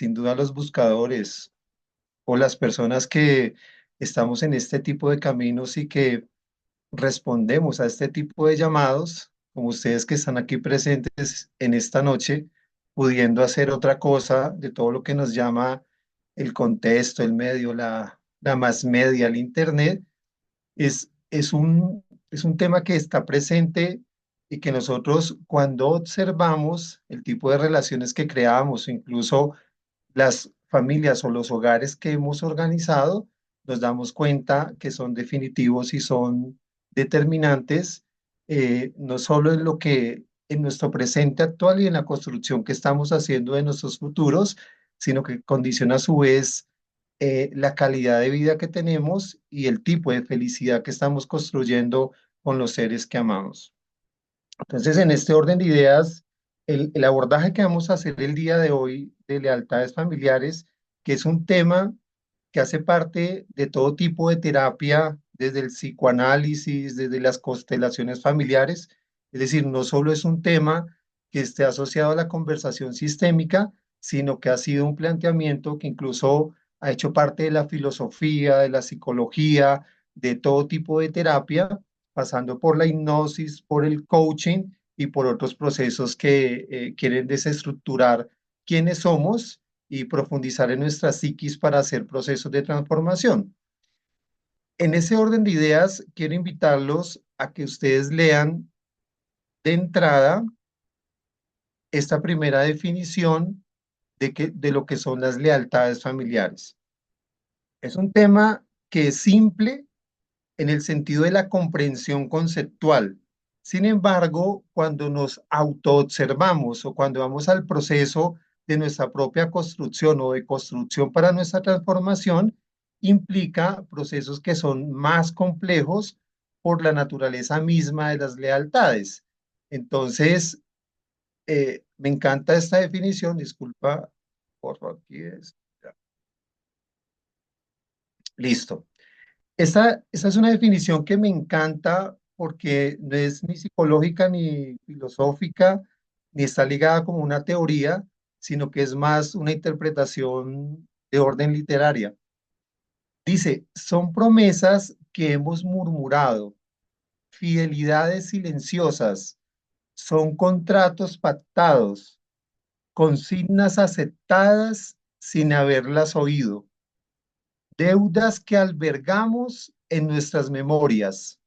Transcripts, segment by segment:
sin duda los buscadores o las personas que estamos en este tipo de caminos y que respondemos a este tipo de llamados, como ustedes que están aquí presentes en esta noche, pudiendo hacer otra cosa de todo lo que nos llama el contexto, el medio, la más media, el internet, es un tema que está presente y que nosotros cuando observamos el tipo de relaciones que creamos, incluso las familias o los hogares que hemos organizado, nos damos cuenta que son definitivos y son determinantes, no solo en lo que en nuestro presente actual y en la construcción que estamos haciendo de nuestros futuros, sino que condiciona a su vez la calidad de vida que tenemos y el tipo de felicidad que estamos construyendo con los seres que amamos. Entonces, en este orden de ideas, el abordaje que vamos a hacer el día de hoy de lealtades familiares, que es un tema que hace parte de todo tipo de terapia, desde el psicoanálisis, desde las constelaciones familiares, es decir, no solo es un tema que esté asociado a la conversación sistémica, sino que ha sido un planteamiento que incluso ha hecho parte de la filosofía, de la psicología, de todo tipo de terapia, pasando por la hipnosis, por el coaching y por otros procesos que quieren desestructurar quiénes somos y profundizar en nuestra psiquis para hacer procesos de transformación. En ese orden de ideas, quiero invitarlos a que ustedes lean de entrada esta primera definición de lo que son las lealtades familiares. Es un tema que es simple en el sentido de la comprensión conceptual. Sin embargo, cuando nos autoobservamos o cuando vamos al proceso de nuestra propia construcción o de construcción para nuestra transformación, implica procesos que son más complejos por la naturaleza misma de las lealtades. Entonces, me encanta esta definición, disculpa, por favor, aquí es. Listo. Esta es una definición que me encanta porque no es ni psicológica ni filosófica, ni está ligada como una teoría, sino que es más una interpretación de orden literaria. Dice, son promesas que hemos murmurado, fidelidades silenciosas, son contratos pactados, consignas aceptadas sin haberlas oído, deudas que albergamos en nuestras memorias.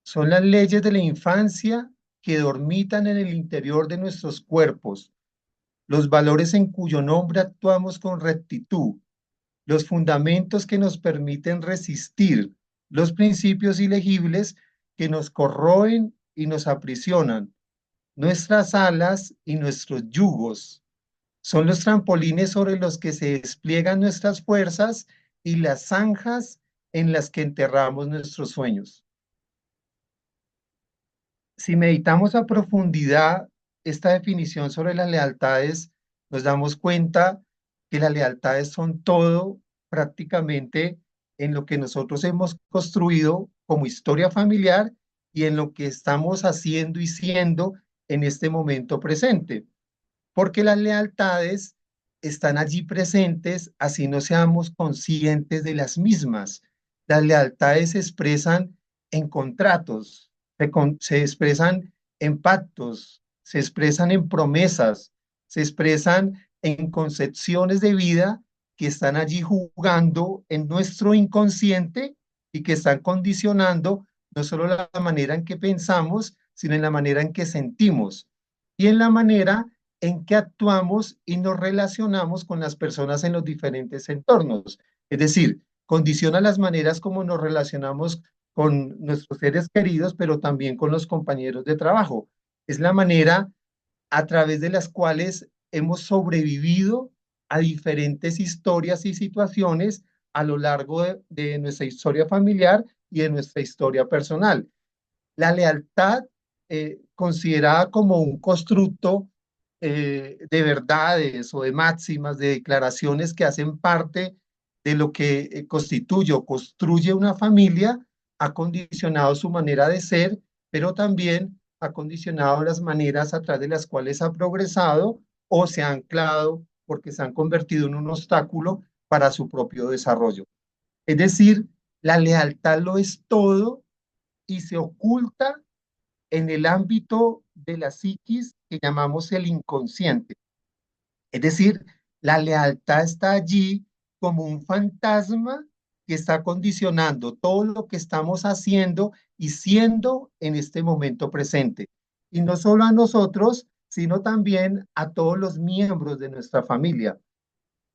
Son las leyes de la infancia que dormitan en el interior de nuestros cuerpos, los valores en cuyo nombre actuamos con rectitud, los fundamentos que nos permiten resistir, los principios ilegibles que nos corroen y nos aprisionan, nuestras alas y nuestros yugos. Son los trampolines sobre los que se despliegan nuestras fuerzas y las zanjas en las que enterramos nuestros sueños. Si meditamos a profundidad esta definición sobre las lealtades, nos damos cuenta que las lealtades son todo prácticamente en lo que nosotros hemos construido como historia familiar y en lo que estamos haciendo y siendo en este momento presente. Porque las lealtades están allí presentes, así no seamos conscientes de las mismas. Las lealtades se expresan en contratos, se expresan en pactos, se expresan en promesas, se expresan en concepciones de vida que están allí jugando en nuestro inconsciente y que están condicionando no solo la manera en que pensamos, sino en la manera en que sentimos y en la manera en que actuamos y nos relacionamos con las personas en los diferentes entornos. Es decir, condiciona las maneras como nos relacionamos con nuestros seres queridos, pero también con los compañeros de trabajo. Es la manera a través de las cuales hemos sobrevivido a diferentes historias y situaciones a lo largo de nuestra historia familiar y de nuestra historia personal. La lealtad, considerada como un constructo de verdades o de máximas, de declaraciones que hacen parte de lo que constituye o construye una familia, ha condicionado su manera de ser, pero también ha condicionado las maneras a través de las cuales ha progresado o se ha anclado porque se han convertido en un obstáculo para su propio desarrollo. Es decir, la lealtad lo es todo y se oculta en el ámbito de la psiquis que llamamos el inconsciente. Es decir, la lealtad está allí como un fantasma que está condicionando todo lo que estamos haciendo y siendo en este momento presente. Y no solo a nosotros, sino también a todos los miembros de nuestra familia.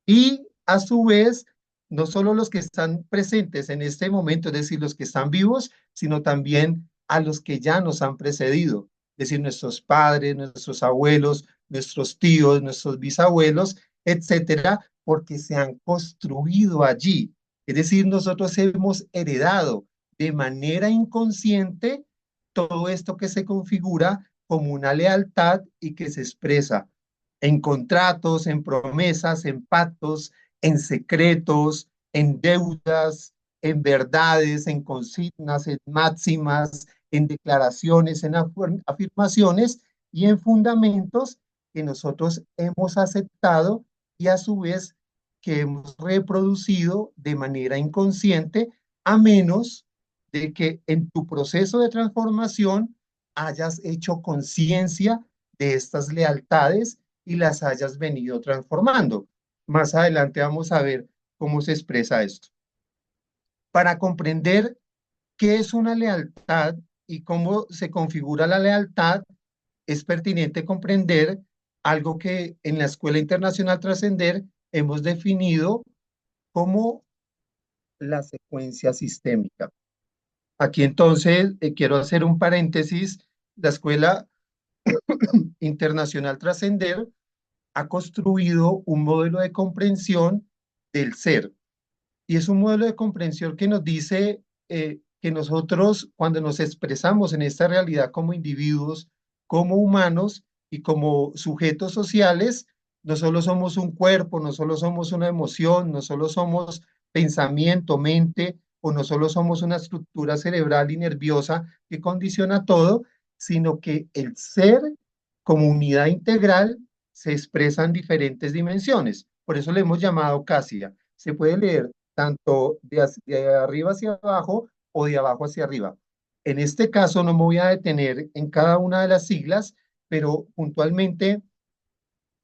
Y a su vez, no solo los que están presentes en este momento, es decir, los que están vivos, sino también a los que ya nos han precedido, es decir, nuestros padres, nuestros abuelos, nuestros tíos, nuestros bisabuelos, etcétera, porque se han construido allí. Es decir, nosotros hemos heredado de manera inconsciente todo esto que se configura como una lealtad y que se expresa en contratos, en promesas, en pactos, en secretos, en deudas, en verdades, en consignas, en máximas, en declaraciones, en afirmaciones y en fundamentos que nosotros hemos aceptado y a su vez que hemos reproducido de manera inconsciente, a menos de que en tu proceso de transformación hayas hecho conciencia de estas lealtades y las hayas venido transformando. Más adelante vamos a ver cómo se expresa esto. Para comprender qué es una lealtad y cómo se configura la lealtad, es pertinente comprender algo que en la Escuela Internacional Trascender hemos definido como la secuencia sistémica. Aquí entonces quiero hacer un paréntesis. La Escuela Internacional Trascender ha construido un modelo de comprensión del ser. Y es un modelo de comprensión que nos dice que nosotros, cuando nos expresamos en esta realidad como individuos, como humanos y como sujetos sociales, no solo somos un cuerpo, no solo somos una emoción, no solo somos pensamiento, mente, o no solo somos una estructura cerebral y nerviosa que condiciona todo, sino que el ser como unidad integral se expresa en diferentes dimensiones. Por eso le hemos llamado casia. Se puede leer tanto de arriba hacia abajo o de abajo hacia arriba. En este caso no me voy a detener en cada una de las siglas, pero puntualmente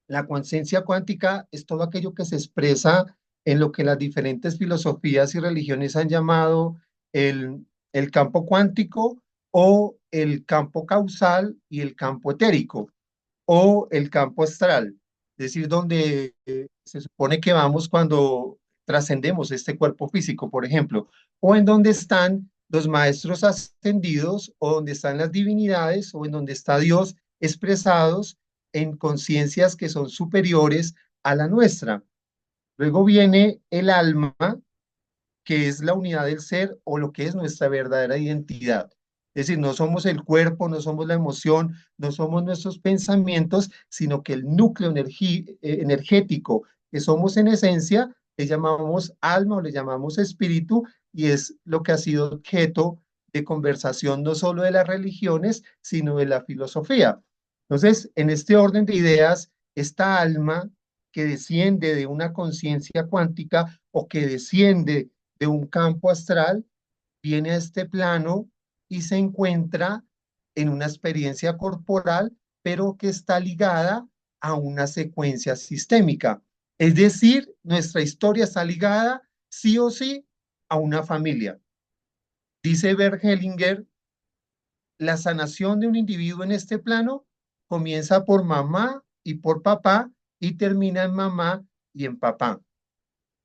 la conciencia cuántica es todo aquello que se expresa en lo que las diferentes filosofías y religiones han llamado el campo cuántico o el campo causal y el campo etérico o el campo astral, es decir, donde se supone que vamos cuando trascendemos este cuerpo físico, por ejemplo, o en donde están los maestros ascendidos, o donde están las divinidades, o en donde está Dios expresados en conciencias que son superiores a la nuestra. Luego viene el alma, que es la unidad del ser o lo que es nuestra verdadera identidad. Es decir, no somos el cuerpo, no somos la emoción, no somos nuestros pensamientos, sino que el núcleo energético que somos en esencia, le llamamos alma o le llamamos espíritu, y es lo que ha sido objeto de conversación no solo de las religiones, sino de la filosofía. Entonces, en este orden de ideas, esta alma que desciende de una conciencia cuántica o que desciende de un campo astral, viene a este plano y se encuentra en una experiencia corporal, pero que está ligada a una secuencia sistémica. Es decir, nuestra historia está ligada sí o sí a una familia. Dice Bert Hellinger, la sanación de un individuo en este plano comienza por mamá y por papá y termina en mamá y en papá.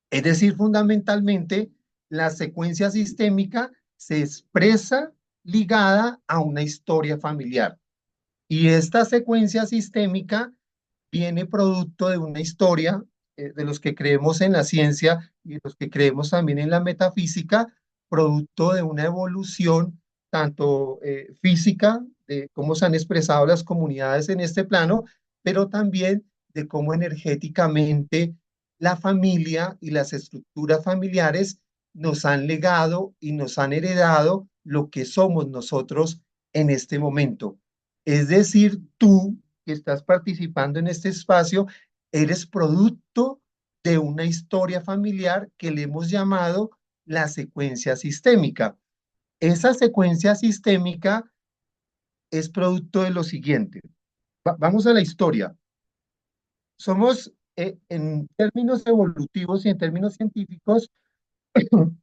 Es decir, fundamentalmente, la secuencia sistémica se expresa ligada a una historia familiar. Y esta secuencia sistémica viene producto de una historia de los que creemos en la ciencia y de los que creemos también en la metafísica, producto de una evolución tanto física, de cómo se han expresado las comunidades en este plano, pero también de cómo energéticamente la familia y las estructuras familiares nos han legado y nos han heredado lo que somos nosotros en este momento. Es decir, tú que estás participando en este espacio, eres producto de una historia familiar que le hemos llamado la secuencia sistémica. Esa secuencia sistémica es producto de lo siguiente. Vamos a la historia. Somos, en términos evolutivos y en términos científicos,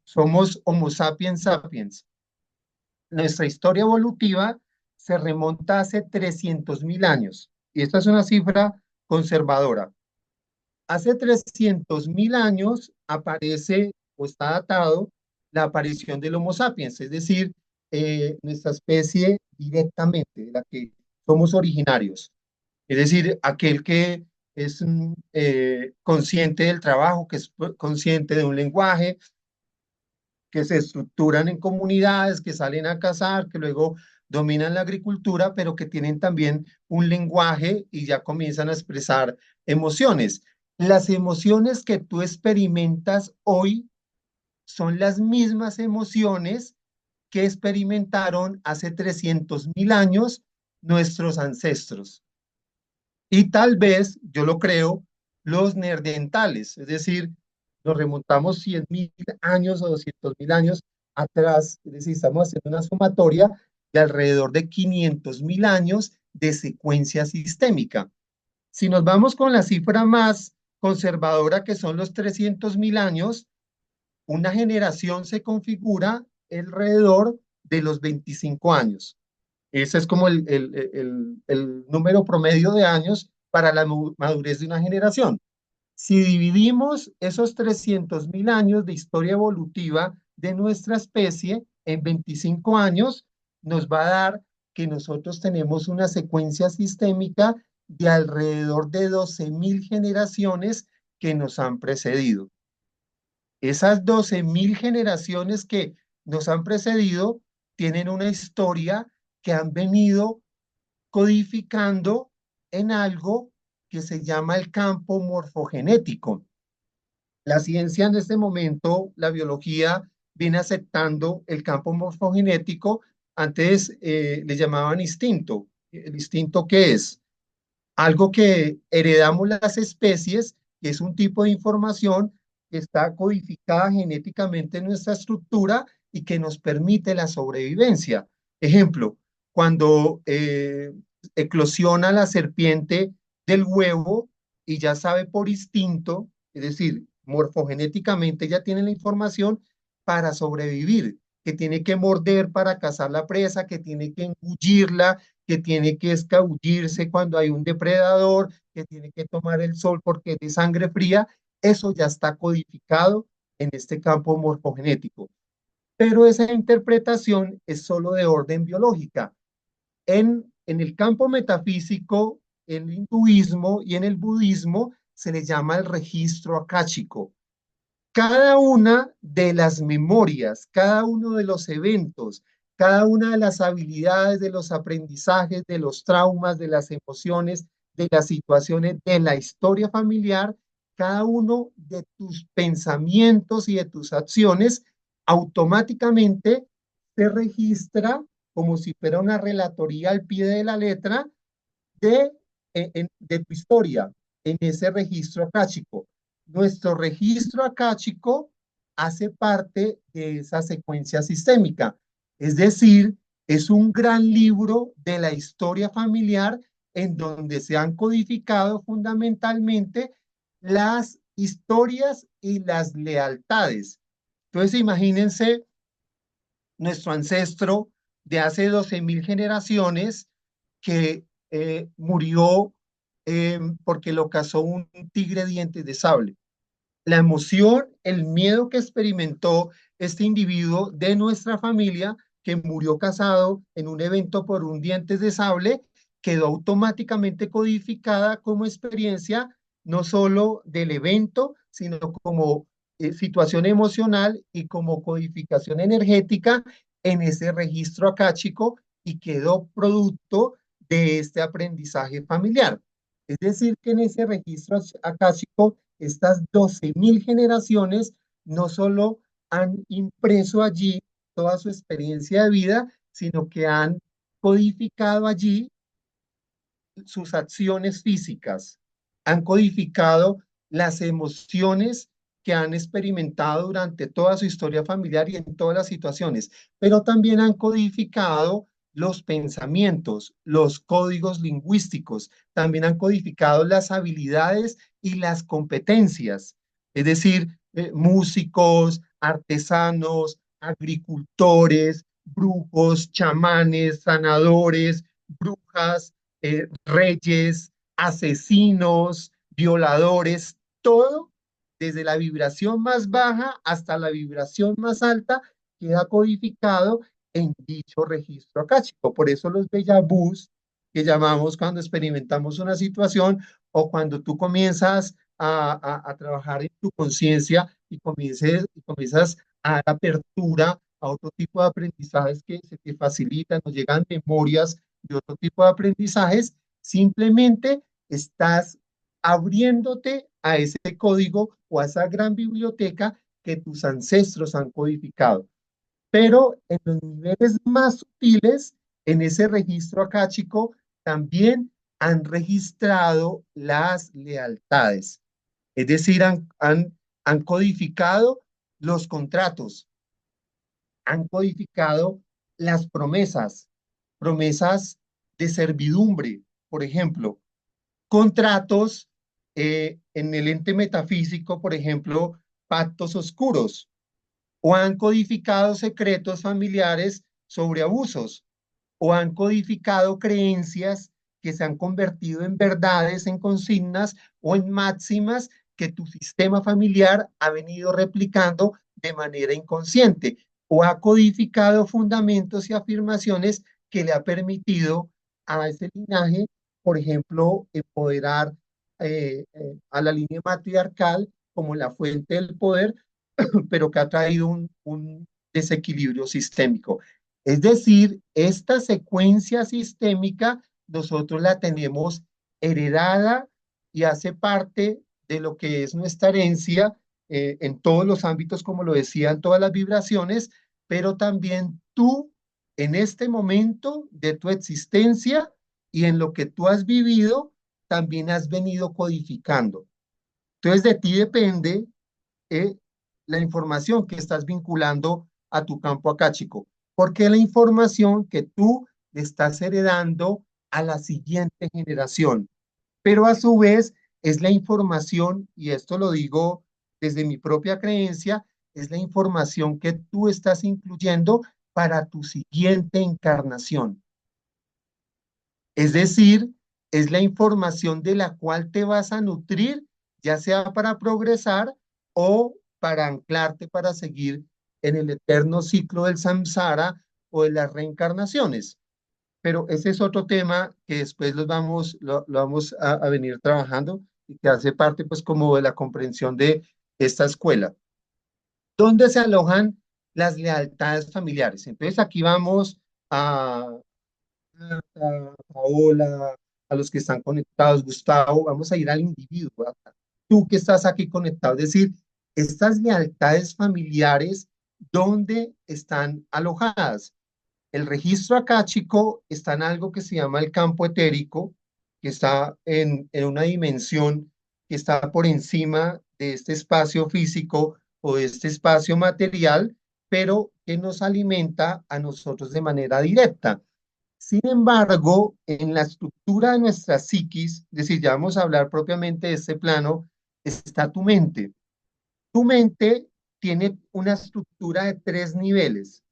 somos Homo sapiens sapiens. Nuestra historia evolutiva se remonta hace 300.000 años. Y esta es una cifra conservadora. Hace 300.000 años aparece o está datado la aparición del Homo sapiens, es decir, nuestra especie directamente, de la que somos originarios. Es decir, aquel que es consciente del trabajo, que es consciente de un lenguaje, que se estructuran en comunidades, que salen a cazar, que luego dominan la agricultura, pero que tienen también un lenguaje y ya comienzan a expresar emociones. Las emociones que tú experimentas hoy son las mismas emociones que experimentaron hace 300.000 años nuestros ancestros. Y tal vez, yo lo creo, los neandertales, es decir, nos remontamos 100.000 años o 200.000 años atrás, es decir, estamos haciendo una sumatoria de alrededor de 500.000 años de secuencia sistémica. Si nos vamos con la cifra más conservadora, que son los 300.000 años, una generación se configura alrededor de los 25 años. Ese es como el número promedio de años para la madurez de una generación. Si dividimos esos 300.000 años de historia evolutiva de nuestra especie en 25 años, nos va a dar que nosotros tenemos una secuencia sistémica de alrededor de 12.000 generaciones que nos han precedido. Esas 12.000 generaciones que nos han precedido tienen una historia que han venido codificando en algo que se llama el campo morfogenético. La ciencia en este momento, la biología, viene aceptando el campo morfogenético. Antes le llamaban instinto. ¿El instinto qué es? Algo que heredamos las especies, que es un tipo de información que está codificada genéticamente en nuestra estructura y que nos permite la sobrevivencia. Ejemplo, cuando eclosiona la serpiente del huevo y ya sabe por instinto, es decir, morfogenéticamente ya tiene la información para sobrevivir, que tiene que morder para cazar la presa, que tiene que engullirla, que tiene que escabullirse cuando hay un depredador, que tiene que tomar el sol porque es de sangre fría, eso ya está codificado en este campo morfogenético. Pero esa interpretación es solo de orden biológica. En el campo metafísico, en el hinduismo y en el budismo, se le llama el registro akáshico. Cada una de las memorias, cada uno de los eventos, cada una de las habilidades, de los aprendizajes, de los traumas, de las emociones, de las situaciones, de la historia familiar, cada uno de tus pensamientos y de tus acciones automáticamente se registra como si fuera una relatoría al pie de la letra de, de tu historia en ese registro akáshico. Nuestro registro akáshico hace parte de esa secuencia sistémica, es decir, es un gran libro de la historia familiar en donde se han codificado fundamentalmente las historias y las lealtades. Entonces, imagínense nuestro ancestro de hace 12.000 generaciones que murió porque lo cazó un tigre dientes de sable. La emoción, el miedo que experimentó este individuo de nuestra familia que murió cazado en un evento por un dientes de sable, quedó automáticamente codificada como experiencia no solo del evento, sino como situación emocional y como codificación energética en ese registro akáshico y quedó producto de este aprendizaje familiar. Es decir, que en ese registro akáshico, estas 12.000 generaciones no solo han impreso allí toda su experiencia de vida, sino que han codificado allí sus acciones físicas. han codificado las emociones que han experimentado durante toda su historia familiar y en todas las situaciones, pero también han codificado los pensamientos, los códigos lingüísticos, también han codificado las habilidades y las competencias, es decir, músicos, artesanos, agricultores, brujos, chamanes, sanadores, brujas, reyes, asesinos, violadores, todo desde la vibración más baja hasta la vibración más alta queda codificado en dicho registro akáshico. Por eso los déjà vus que llamamos cuando experimentamos una situación o cuando tú comienzas a trabajar en tu conciencia y comienzas a dar apertura a otro tipo de aprendizajes que se te facilitan, nos llegan memorias de otro tipo de aprendizajes, simplemente estás abriéndote a ese código o a esa gran biblioteca que tus ancestros han codificado. Pero en los niveles más sutiles, en ese registro akáshico, también han registrado las lealtades. Es decir, han codificado los contratos, han codificado las promesas, promesas de servidumbre, por ejemplo, contratos en el ente metafísico, por ejemplo, pactos oscuros, o han codificado secretos familiares sobre abusos, o han codificado creencias que se han convertido en verdades, en consignas o en máximas que tu sistema familiar ha venido replicando de manera inconsciente, o ha codificado fundamentos y afirmaciones que le ha permitido a ese linaje, por ejemplo, empoderar a la línea matriarcal como la fuente del poder, pero que ha traído un desequilibrio sistémico. Es decir, esta secuencia sistémica nosotros la tenemos heredada y hace parte de lo que es nuestra herencia en todos los ámbitos, como lo decían todas las vibraciones, pero también tú en este momento de tu existencia y en lo que tú has vivido, también has venido codificando. Entonces de ti depende eh, la información que estás vinculando a tu campo acáchico, porque la información que tú le estás heredando a la siguiente generación, pero a su vez es la información, y esto lo digo desde mi propia creencia, es la información que tú estás incluyendo para tu siguiente encarnación. Es decir, es la información de la cual te vas a nutrir, ya sea para progresar o para anclarte para seguir en el eterno ciclo del samsara o de las reencarnaciones. Pero ese es otro tema que después lo vamos a venir trabajando y que hace parte pues como de la comprensión de esta escuela. ¿Dónde se alojan las lealtades familiares? Entonces aquí vamos a Paola, a los que están conectados, Gustavo, vamos a ir al individuo, tú que estás aquí conectado, es decir, estas lealtades familiares, ¿dónde están alojadas? El registro akáshico está en algo que se llama el campo etérico, que está en una dimensión que está por encima de este espacio físico o de este espacio material, pero que nos alimenta a nosotros de manera directa. Sin embargo, en la estructura de nuestra psiquis, es decir, ya vamos a hablar propiamente de este plano, está tu mente. Tu mente tiene una estructura de tres niveles.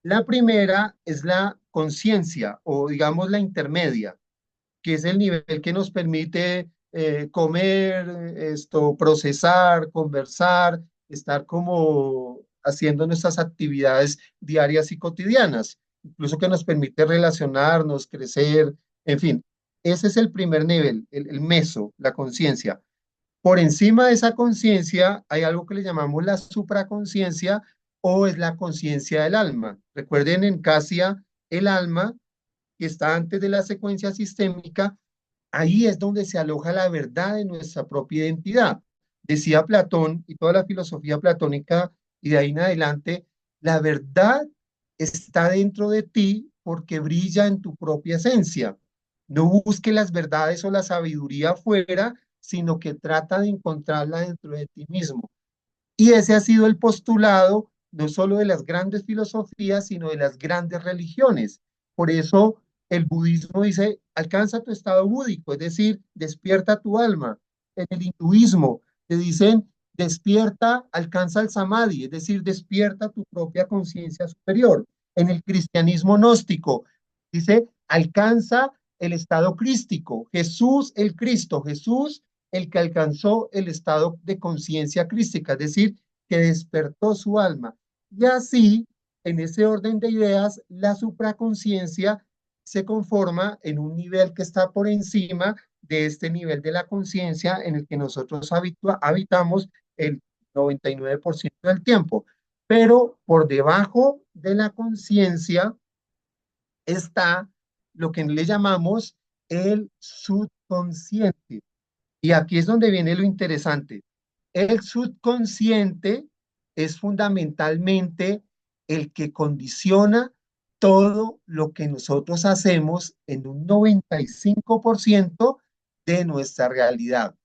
La primera es la conciencia o digamos la intermedia, que es el nivel que nos permite comer, procesar, conversar, estar como haciendo nuestras actividades diarias y cotidianas, incluso que nos permite relacionarnos, crecer, en fin. Ese es el primer nivel, el meso, la conciencia. Por encima de esa conciencia hay algo que le llamamos la supraconciencia o es la conciencia del alma. Recuerden en Casia, el alma que está antes de la secuencia sistémica, ahí es donde se aloja la verdad de nuestra propia identidad. Decía Platón y toda la filosofía platónica y de ahí en adelante, la verdad está dentro de ti porque brilla en tu propia esencia. No busque las verdades o la sabiduría afuera, sino que trata de encontrarla dentro de ti mismo. Y ese ha sido el postulado no solo de las grandes filosofías, sino de las grandes religiones. Por eso el budismo dice, alcanza tu estado búdico, es decir, despierta tu alma. En el hinduismo te dicen, despierta, alcanza el samadhi, es decir, despierta tu propia conciencia superior. En el cristianismo gnóstico dice, alcanza el estado crístico, Jesús el Cristo, Jesús el que alcanzó el estado de conciencia crística, es decir, que despertó su alma. Y así, en ese orden de ideas, la supraconciencia se conforma en un nivel que está por encima de este nivel de la conciencia en el que nosotros habitamos el 99% del tiempo. Pero por debajo de la conciencia está lo que le llamamos el subconsciente. Y aquí es donde viene lo interesante. El subconsciente es fundamentalmente el que condiciona todo lo que nosotros hacemos en un 95% de nuestra realidad.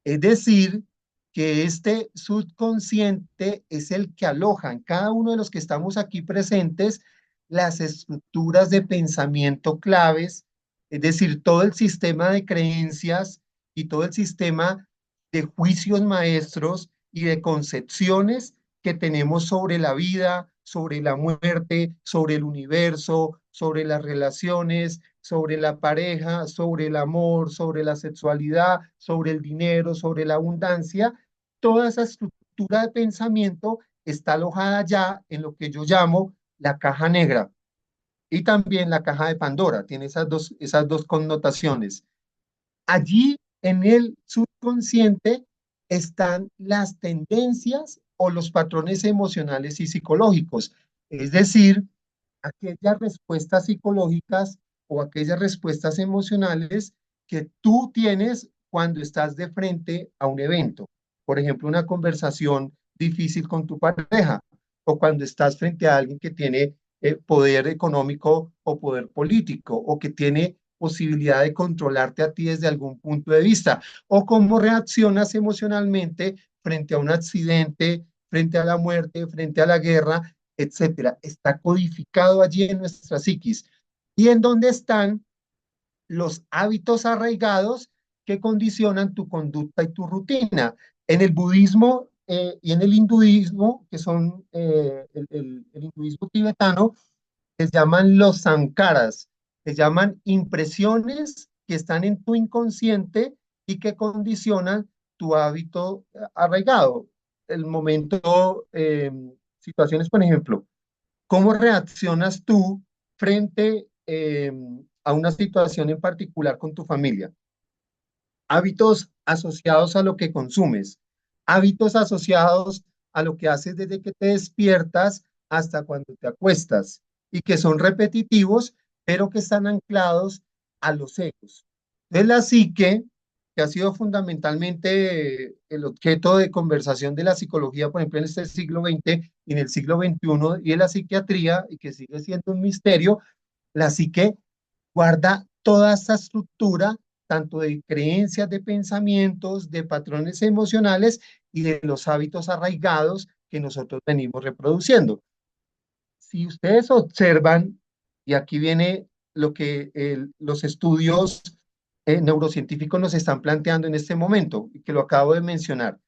Es decir, que este subconsciente es el que aloja en cada uno de los que estamos aquí presentes las estructuras de pensamiento claves, es decir, todo el sistema de creencias y todo el sistema de juicios maestros y de concepciones que tenemos sobre la vida, sobre la muerte, sobre el universo, sobre las relaciones, sobre la pareja, sobre el amor, sobre la sexualidad, sobre el dinero, sobre la abundancia. Toda esa estructura de pensamiento está alojada ya en lo que yo llamo la caja negra y también la caja de Pandora. Tiene esas dos connotaciones. Allí en el subconsciente están las tendencias o los patrones emocionales y psicológicos, es decir, aquellas respuestas psicológicas o aquellas respuestas emocionales que tú tienes cuando estás de frente a un evento. Por ejemplo, una conversación difícil con tu pareja o cuando estás frente a alguien que tiene poder económico o poder político o que tiene posibilidad de controlarte a ti desde algún punto de vista, o cómo reaccionas emocionalmente frente a un accidente, frente a la muerte, frente a la guerra, etcétera. Está codificado allí en nuestra psiquis. Y en donde están los hábitos arraigados que condicionan tu conducta y tu rutina. En el budismo y en el hinduismo, que son el hinduismo tibetano, les llaman los sankaras, les llaman impresiones que están en tu inconsciente y que condicionan tu hábito arraigado. El momento, situaciones, por ejemplo, ¿cómo reaccionas tú frente a una situación en particular con tu familia? Hábitos asociados a lo que consumes, hábitos asociados a lo que haces desde que te despiertas hasta cuando te acuestas y que son repetitivos, pero que están anclados a los egos. Entonces la psique, que ha sido fundamentalmente el objeto de conversación de la psicología, por ejemplo, en este siglo XX y en el siglo XXI, y en la psiquiatría, y que sigue siendo un misterio, la psique guarda toda esta estructura, tanto de creencias, de pensamientos, de patrones emocionales y de los hábitos arraigados que nosotros venimos reproduciendo. Si ustedes observan, y aquí viene lo que los estudios neurocientíficos nos están planteando en este momento, y que lo acabo de mencionar,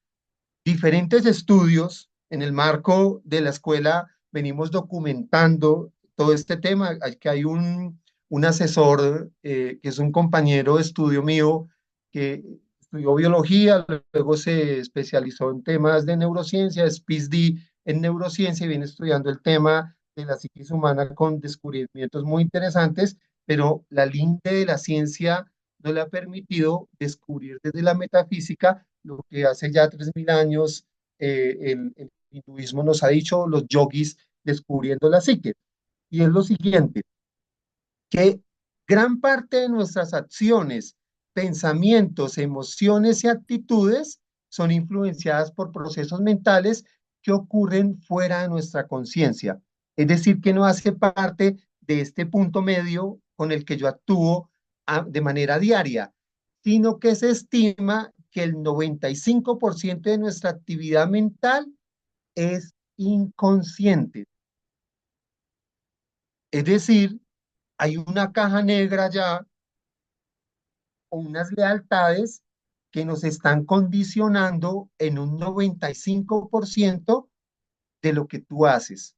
diferentes estudios en el marco de la escuela venimos documentando todo este tema. Que hay un asesor que es un compañero de estudio mío que estudió biología, luego se especializó en temas de neurociencia, es PhD en neurociencia y viene estudiando el tema de la psiquis humana con descubrimientos muy interesantes, pero la línea de la ciencia no le ha permitido descubrir desde la metafísica lo que hace ya 3.000 años el hinduismo nos ha dicho, los yogis descubriendo la psique. Y es lo siguiente, que gran parte de nuestras acciones, pensamientos, emociones y actitudes son influenciadas por procesos mentales que ocurren fuera de nuestra conciencia. Es decir, que no hace parte de este punto medio con el que yo actúo de manera diaria, sino que se estima que el 95% de nuestra actividad mental es inconsciente. Es decir, hay una caja negra ya o unas lealtades que nos están condicionando en un 95% de lo que tú haces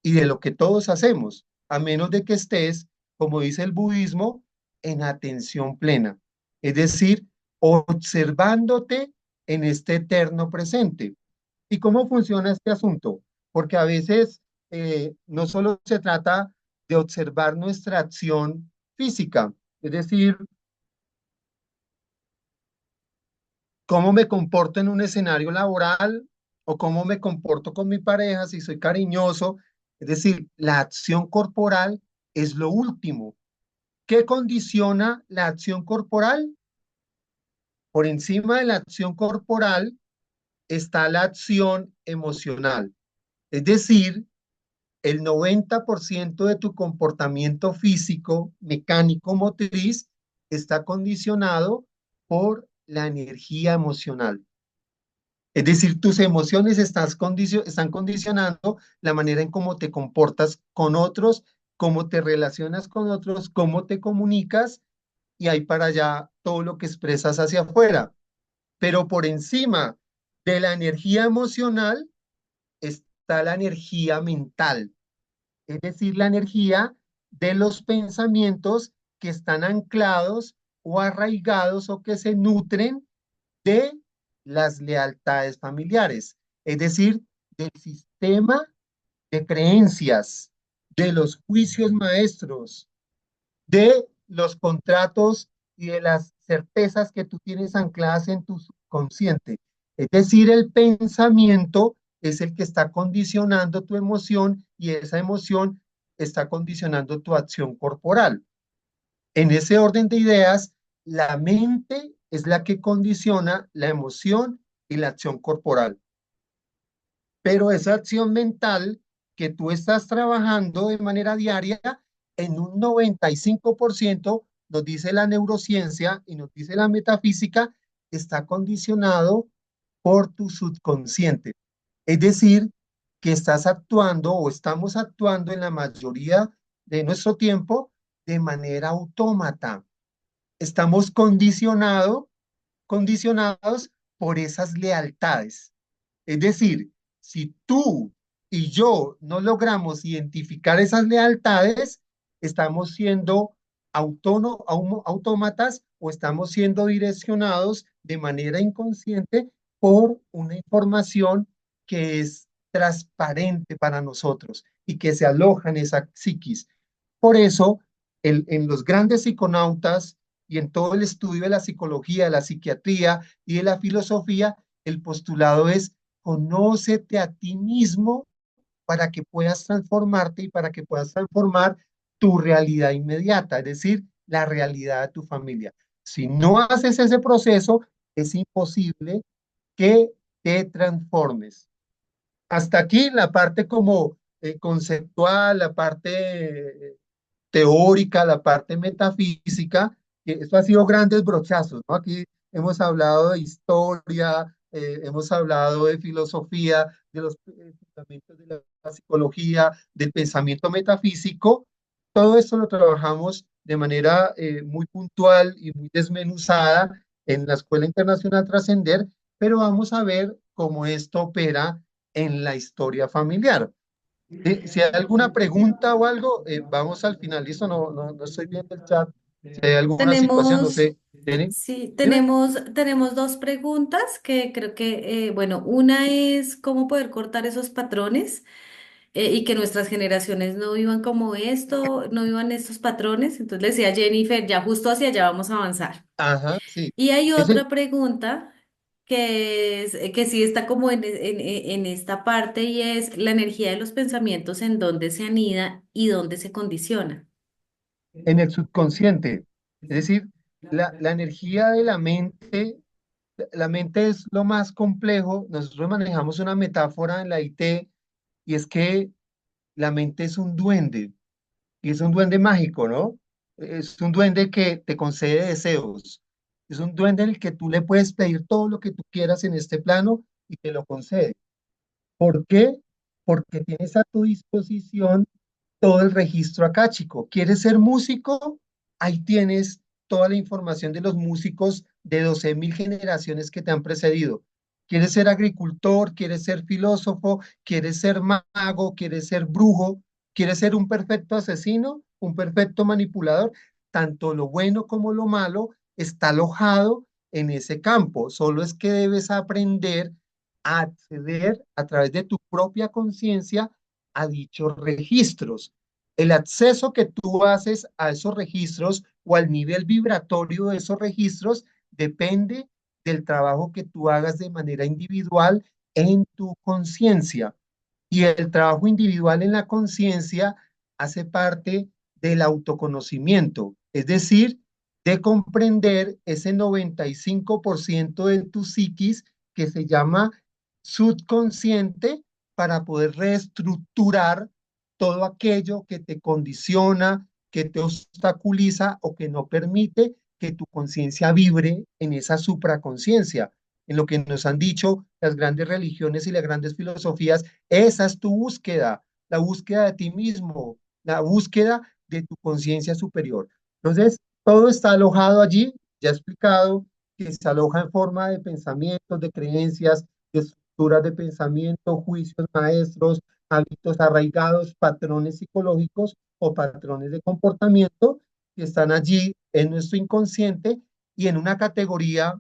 y de lo que todos hacemos, a menos de que estés, como dice el budismo, en atención plena. Es decir, observándote en este eterno presente. ¿Y cómo funciona este asunto? Porque a veces no solo se trata de observar nuestra acción física, es decir, cómo me comporto en un escenario laboral o cómo me comporto con mi pareja, si soy cariñoso. Es decir, la acción corporal es lo último. ¿Qué condiciona la acción corporal? Por encima de la acción corporal está la acción emocional. Es decir, el 90% de tu comportamiento físico, mecánico, motriz está condicionado por la energía emocional. Es decir, tus emociones están condicionando la manera en cómo te comportas con otros, cómo te relacionas con otros, cómo te comunicas y ahí para allá todo lo que expresas hacia afuera. Pero por encima de la energía emocional está la energía mental, es decir, la energía de los pensamientos que están anclados o arraigados o que se nutren de las lealtades familiares, es decir, del sistema de creencias, de los juicios maestros, de los contratos y de las certezas que tú tienes ancladas en tu subconsciente. Es decir, el pensamiento es el que está condicionando tu emoción y esa emoción está condicionando tu acción corporal. En ese orden de ideas, la mente es la que condiciona la emoción y la acción corporal. Pero esa acción mental que tú estás trabajando de manera diaria, en un 95% nos dice la neurociencia y nos dice la metafísica, está condicionado por tu subconsciente. Es decir, que estás actuando o estamos actuando en la mayoría de nuestro tiempo de manera autómata. Estamos condicionados por esas lealtades. Es decir, si tú y yo no logramos identificar esas lealtades, estamos siendo autómatas o estamos siendo direccionados de manera inconsciente por una información que es transparente para nosotros y que se aloja en esa psiquis. Por eso, en los grandes psiconautas y en todo el estudio de la psicología, de la psiquiatría y de la filosofía, el postulado es: conócete a ti mismo para que puedas transformarte y para que puedas transformar tu realidad inmediata, es decir, la realidad de tu familia. Si no haces ese proceso, es imposible que te transformes. Hasta aquí la parte como conceptual, la parte teórica, la parte metafísica, que esto ha sido grandes brochazos, ¿no? Aquí hemos hablado de historia, hemos hablado de filosofía, de los fundamentos de la psicología, del pensamiento metafísico. Todo esto lo trabajamos de manera muy puntual y muy desmenuzada en la Escuela Internacional Trascender, pero vamos a ver cómo esto opera en la historia familiar. Si hay alguna pregunta o algo, vamos al final. Listo, no estoy viendo el chat. Si hay alguna situación, no Tenemos, sé. ¿Tiene? sí, Dime. tenemos dos preguntas que creo que, bueno, una es cómo poder cortar esos patrones y que nuestras generaciones no vivan como esto, no vivan estos patrones. Entonces le decía a Jennifer, ya justo hacia allá vamos a avanzar. Ajá, sí. Y hay Ese, otra pregunta que es, que sí está como en esta parte y es la energía de los pensamientos, en dónde se anida y dónde se condiciona. en el subconsciente. Es decir, la energía de la mente es lo más complejo. Nosotros manejamos una metáfora en la IT y es que la mente es un duende y es un duende mágico, ¿no? Es un duende que te concede deseos. Es un duende en el que tú le puedes pedir todo lo que tú quieras en este plano y te lo concede. ¿Por qué? Porque tienes a tu disposición todo el registro acá, chico. ¿Quieres ser músico? Ahí tienes toda la información de los músicos de 12.000 generaciones que te han precedido. ¿Quieres ser agricultor? ¿Quieres ser filósofo? ¿Quieres ser mago? ¿Quieres ser brujo? ¿Quieres ser un perfecto asesino? ¿Un perfecto manipulador? Tanto lo bueno como lo malo está alojado en ese campo. Solo es que debes aprender a acceder a través de tu propia conciencia a dichos registros. El acceso que tú haces a esos registros o al nivel vibratorio de esos registros depende del trabajo que tú hagas de manera individual en tu conciencia. Y el trabajo individual en la conciencia hace parte del autoconocimiento, es decir, de comprender ese 95% de tu psiquis que se llama subconsciente para poder reestructurar todo aquello que te condiciona, que te obstaculiza o que no permite que tu conciencia vibre en esa supraconciencia. En lo que nos han dicho las grandes religiones y las grandes filosofías, esa es tu búsqueda, la búsqueda de ti mismo, la búsqueda de tu conciencia superior. Entonces, todo está alojado allí, ya he explicado que se aloja en forma de pensamientos, de creencias, de estructuras de pensamiento, juicios maestros, hábitos arraigados, patrones psicológicos o patrones de comportamiento que están allí en nuestro inconsciente y en una categoría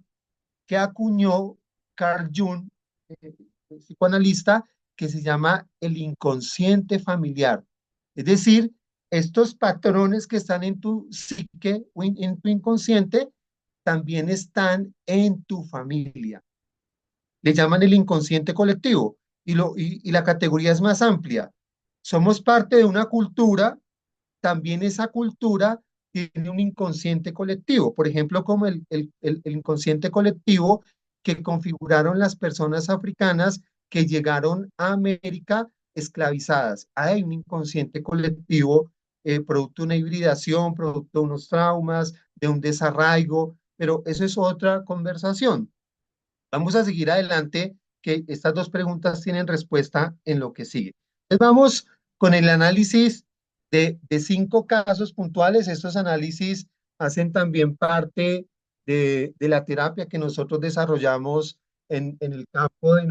que acuñó Carl Jung, eh, psicoanalista, que se llama el inconsciente familiar. Es decir, estos patrones que están en tu psique o en tu inconsciente también están en tu familia. Le llaman el inconsciente colectivo y la categoría es más amplia. Somos parte de una cultura, también esa cultura tiene un inconsciente colectivo, por ejemplo, como el inconsciente colectivo que configuraron las personas africanas que llegaron a América esclavizadas. Hay un inconsciente colectivo producto de una hibridación, producto de unos traumas, de un desarraigo, pero eso es otra conversación. Vamos a seguir adelante, que estas dos preguntas tienen respuesta en lo que sigue. Entonces vamos con el análisis de 5 casos puntuales. Estos análisis hacen también parte de la terapia que nosotros desarrollamos en el campo de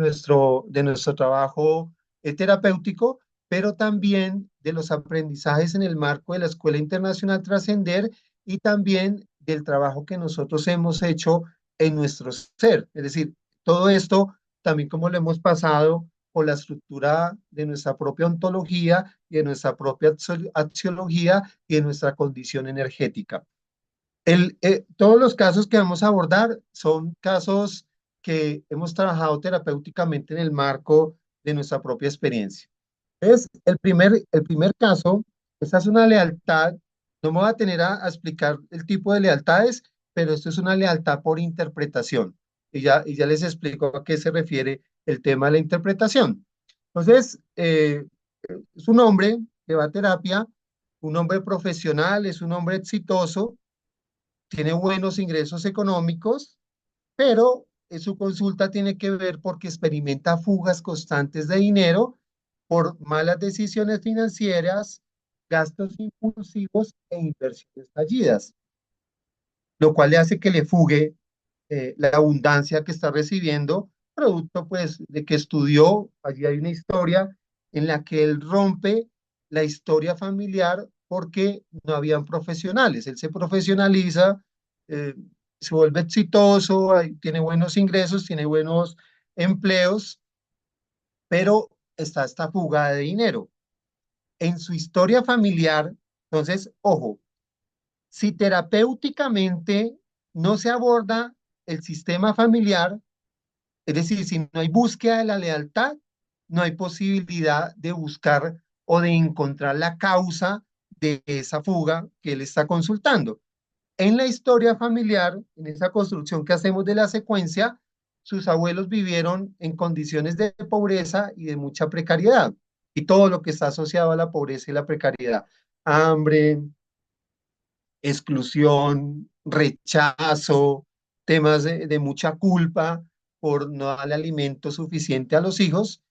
nuestro trabajo terapéutico, pero también de los aprendizajes en el marco de la Escuela Internacional Trascender y también del trabajo que nosotros hemos hecho en nuestro ser. Es decir, todo esto también como lo hemos pasado por la estructura de nuestra propia ontología y de nuestra propia axiología y de nuestra condición energética. Todos los casos que vamos a abordar son casos que hemos trabajado terapéuticamente en el marco de nuestra propia experiencia. Es el primer caso, esta es una lealtad, no me voy a tener a explicar el tipo de lealtades, pero esto es una lealtad por interpretación. Y ya les explico a qué se refiere el tema de la interpretación. Entonces, es un hombre que va a terapia, un hombre profesional, es un hombre exitoso, tiene buenos ingresos económicos, pero su consulta tiene que ver porque experimenta fugas constantes de dinero por malas decisiones financieras, gastos impulsivos e inversiones fallidas, lo cual le hace que le fugue la abundancia que está recibiendo, producto pues de que estudió, allí hay una historia en la que él rompe la historia familiar porque no habían profesionales, él se profesionaliza, eh, se vuelve exitoso, tiene buenos ingresos, tiene buenos empleos, pero está esta fuga de dinero. En su historia familiar, entonces, ojo, si terapéuticamente no se aborda el sistema familiar, es decir, si no hay búsqueda de la lealtad, no hay posibilidad de buscar o de encontrar la causa de esa fuga que él está consultando. En la historia familiar, en esa construcción que hacemos de la secuencia, sus abuelos vivieron en condiciones de pobreza y de mucha precariedad, y todo lo que está asociado a la pobreza y la precariedad: hambre, exclusión, rechazo, temas de mucha culpa por no darle alimento suficiente a los hijos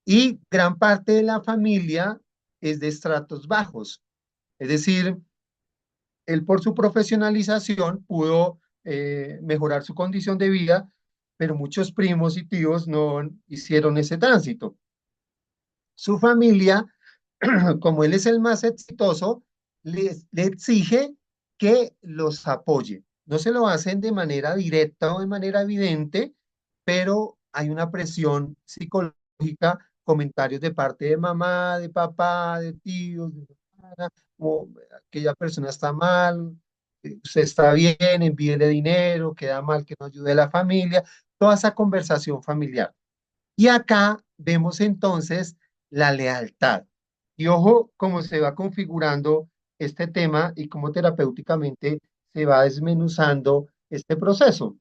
y gran parte de la familia es de estratos bajos. Es decir, él por su profesionalización pudo mejorar su condición de vida, pero muchos primos y tíos no hicieron ese tránsito. Su familia, como él es el más exitoso, le exige que los apoye. No se lo hacen de manera directa o de manera evidente, pero hay una presión psicológica, comentarios de parte de mamá, de papá, de tíos, de hermana, como aquella persona está mal, usted está bien, envíele dinero, queda mal que no ayude a la familia, toda esa conversación familiar. Y acá vemos entonces la lealtad. Y ojo cómo se va configurando este tema y cómo terapéuticamente se va desmenuzando este proceso.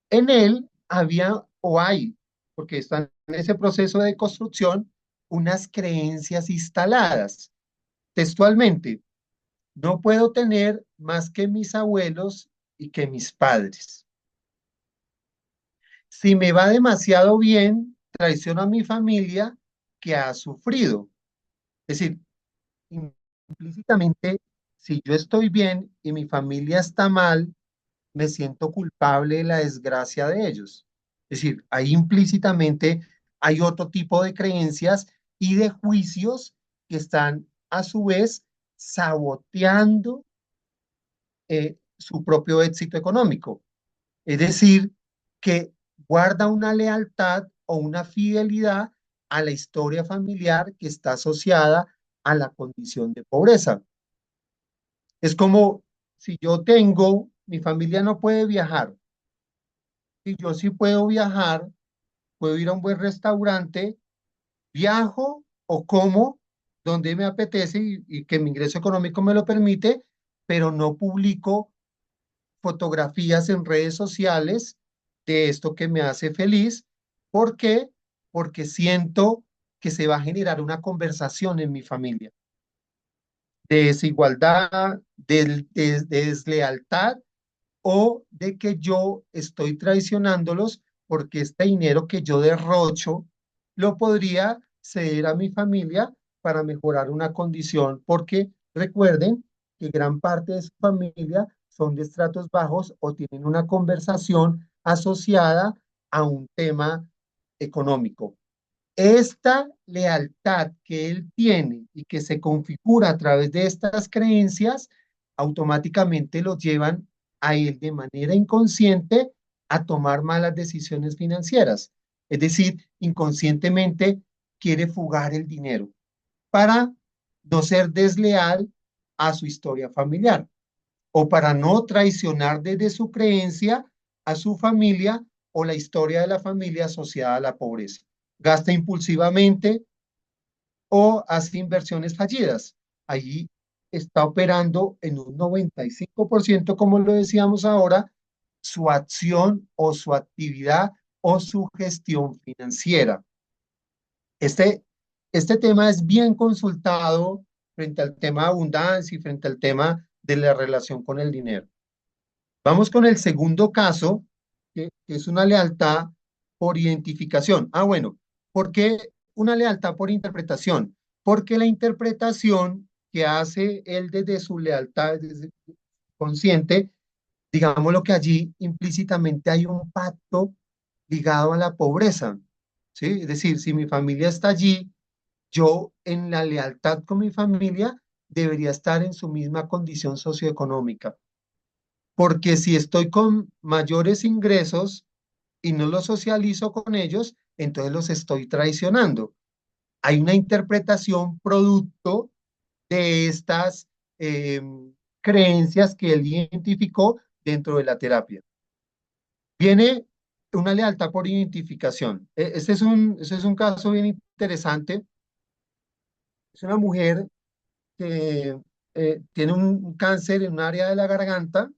En él había o hay, porque están en ese proceso de construcción, unas creencias instaladas. Textualmente, no puedo tener más que mis abuelos y que mis padres. Si me va demasiado bien, traiciono a mi familia que ha sufrido. Es decir, implícitamente, si yo estoy bien y mi familia está mal, me siento culpable de la desgracia de ellos. Es decir, ahí implícitamente hay otro tipo de creencias y de juicios que están a su vez saboteando su propio éxito económico. Es decir, que guarda una lealtad o una fidelidad a la historia familiar que está asociada a la condición de pobreza. Es como si yo tengo, mi familia no puede viajar, y yo sí puedo viajar, puedo ir a un buen restaurante, viajo o como donde me apetece y que mi ingreso económico me lo permite, pero no publico fotografías en redes sociales de esto que me hace feliz. ¿Por qué? Porque siento que se va a generar una conversación en mi familia de desigualdad, de deslealtad o de que yo estoy traicionándolos porque este dinero que yo derrocho lo podría ceder a mi familia para mejorar una condición, porque recuerden que gran parte de su familia son de estratos bajos o tienen una conversación asociada a un tema económico. Esta lealtad que él tiene y que se configura a través de estas creencias, automáticamente lo llevan a él de manera inconsciente a tomar malas decisiones financieras. Es decir, inconscientemente quiere fugar el dinero para no ser desleal a su historia familiar o para no traicionar desde su creencia a su familia o la historia de la familia asociada a la pobreza. Gasta impulsivamente o hace inversiones fallidas. Allí está operando en un 95%, como lo decíamos ahora, su acción o su actividad o su gestión financiera. Este, este tema es bien consultado frente al tema de abundancia y frente al tema de la relación con el dinero. Vamos con el segundo caso, que es una lealtad por identificación. Ah, bueno, ¿por qué una lealtad por interpretación? Porque la interpretación que hace él desde su lealtad, desde su consciente, digamos lo que allí implícitamente hay un pacto ligado a la pobreza, ¿sí? Es decir, si mi familia está allí, yo en la lealtad con mi familia debería estar en su misma condición socioeconómica. Porque si estoy con mayores ingresos y no los socializo con ellos, entonces los estoy traicionando. Hay una interpretación producto de estas eh, creencias que él identificó dentro de la terapia. Viene una lealtad por identificación. Este es un caso bien interesante. Es una mujer que tiene un cáncer en un área de la garganta,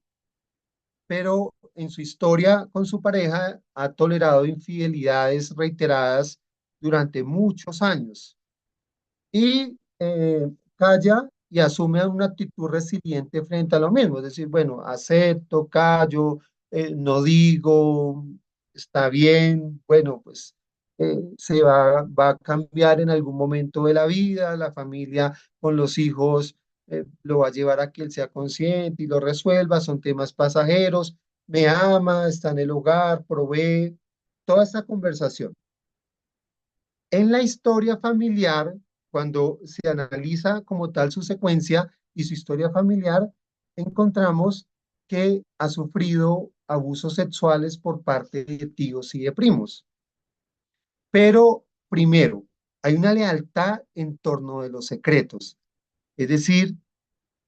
pero en su historia con su pareja ha tolerado infidelidades reiteradas durante muchos años y calla y asume una actitud resiliente frente a lo mismo, es decir, bueno, acepto, callo, no digo, está bien, bueno, pues va a cambiar en algún momento de la vida, la familia con los hijos lo va a llevar a que él sea consciente y lo resuelva, son temas pasajeros, me ama, está en el hogar, provee, toda esta conversación. En la historia familiar, cuando se analiza como tal su secuencia y su historia familiar, encontramos que ha sufrido abusos sexuales por parte de tíos y de primos. Pero primero, hay una lealtad en torno de los secretos, es decir,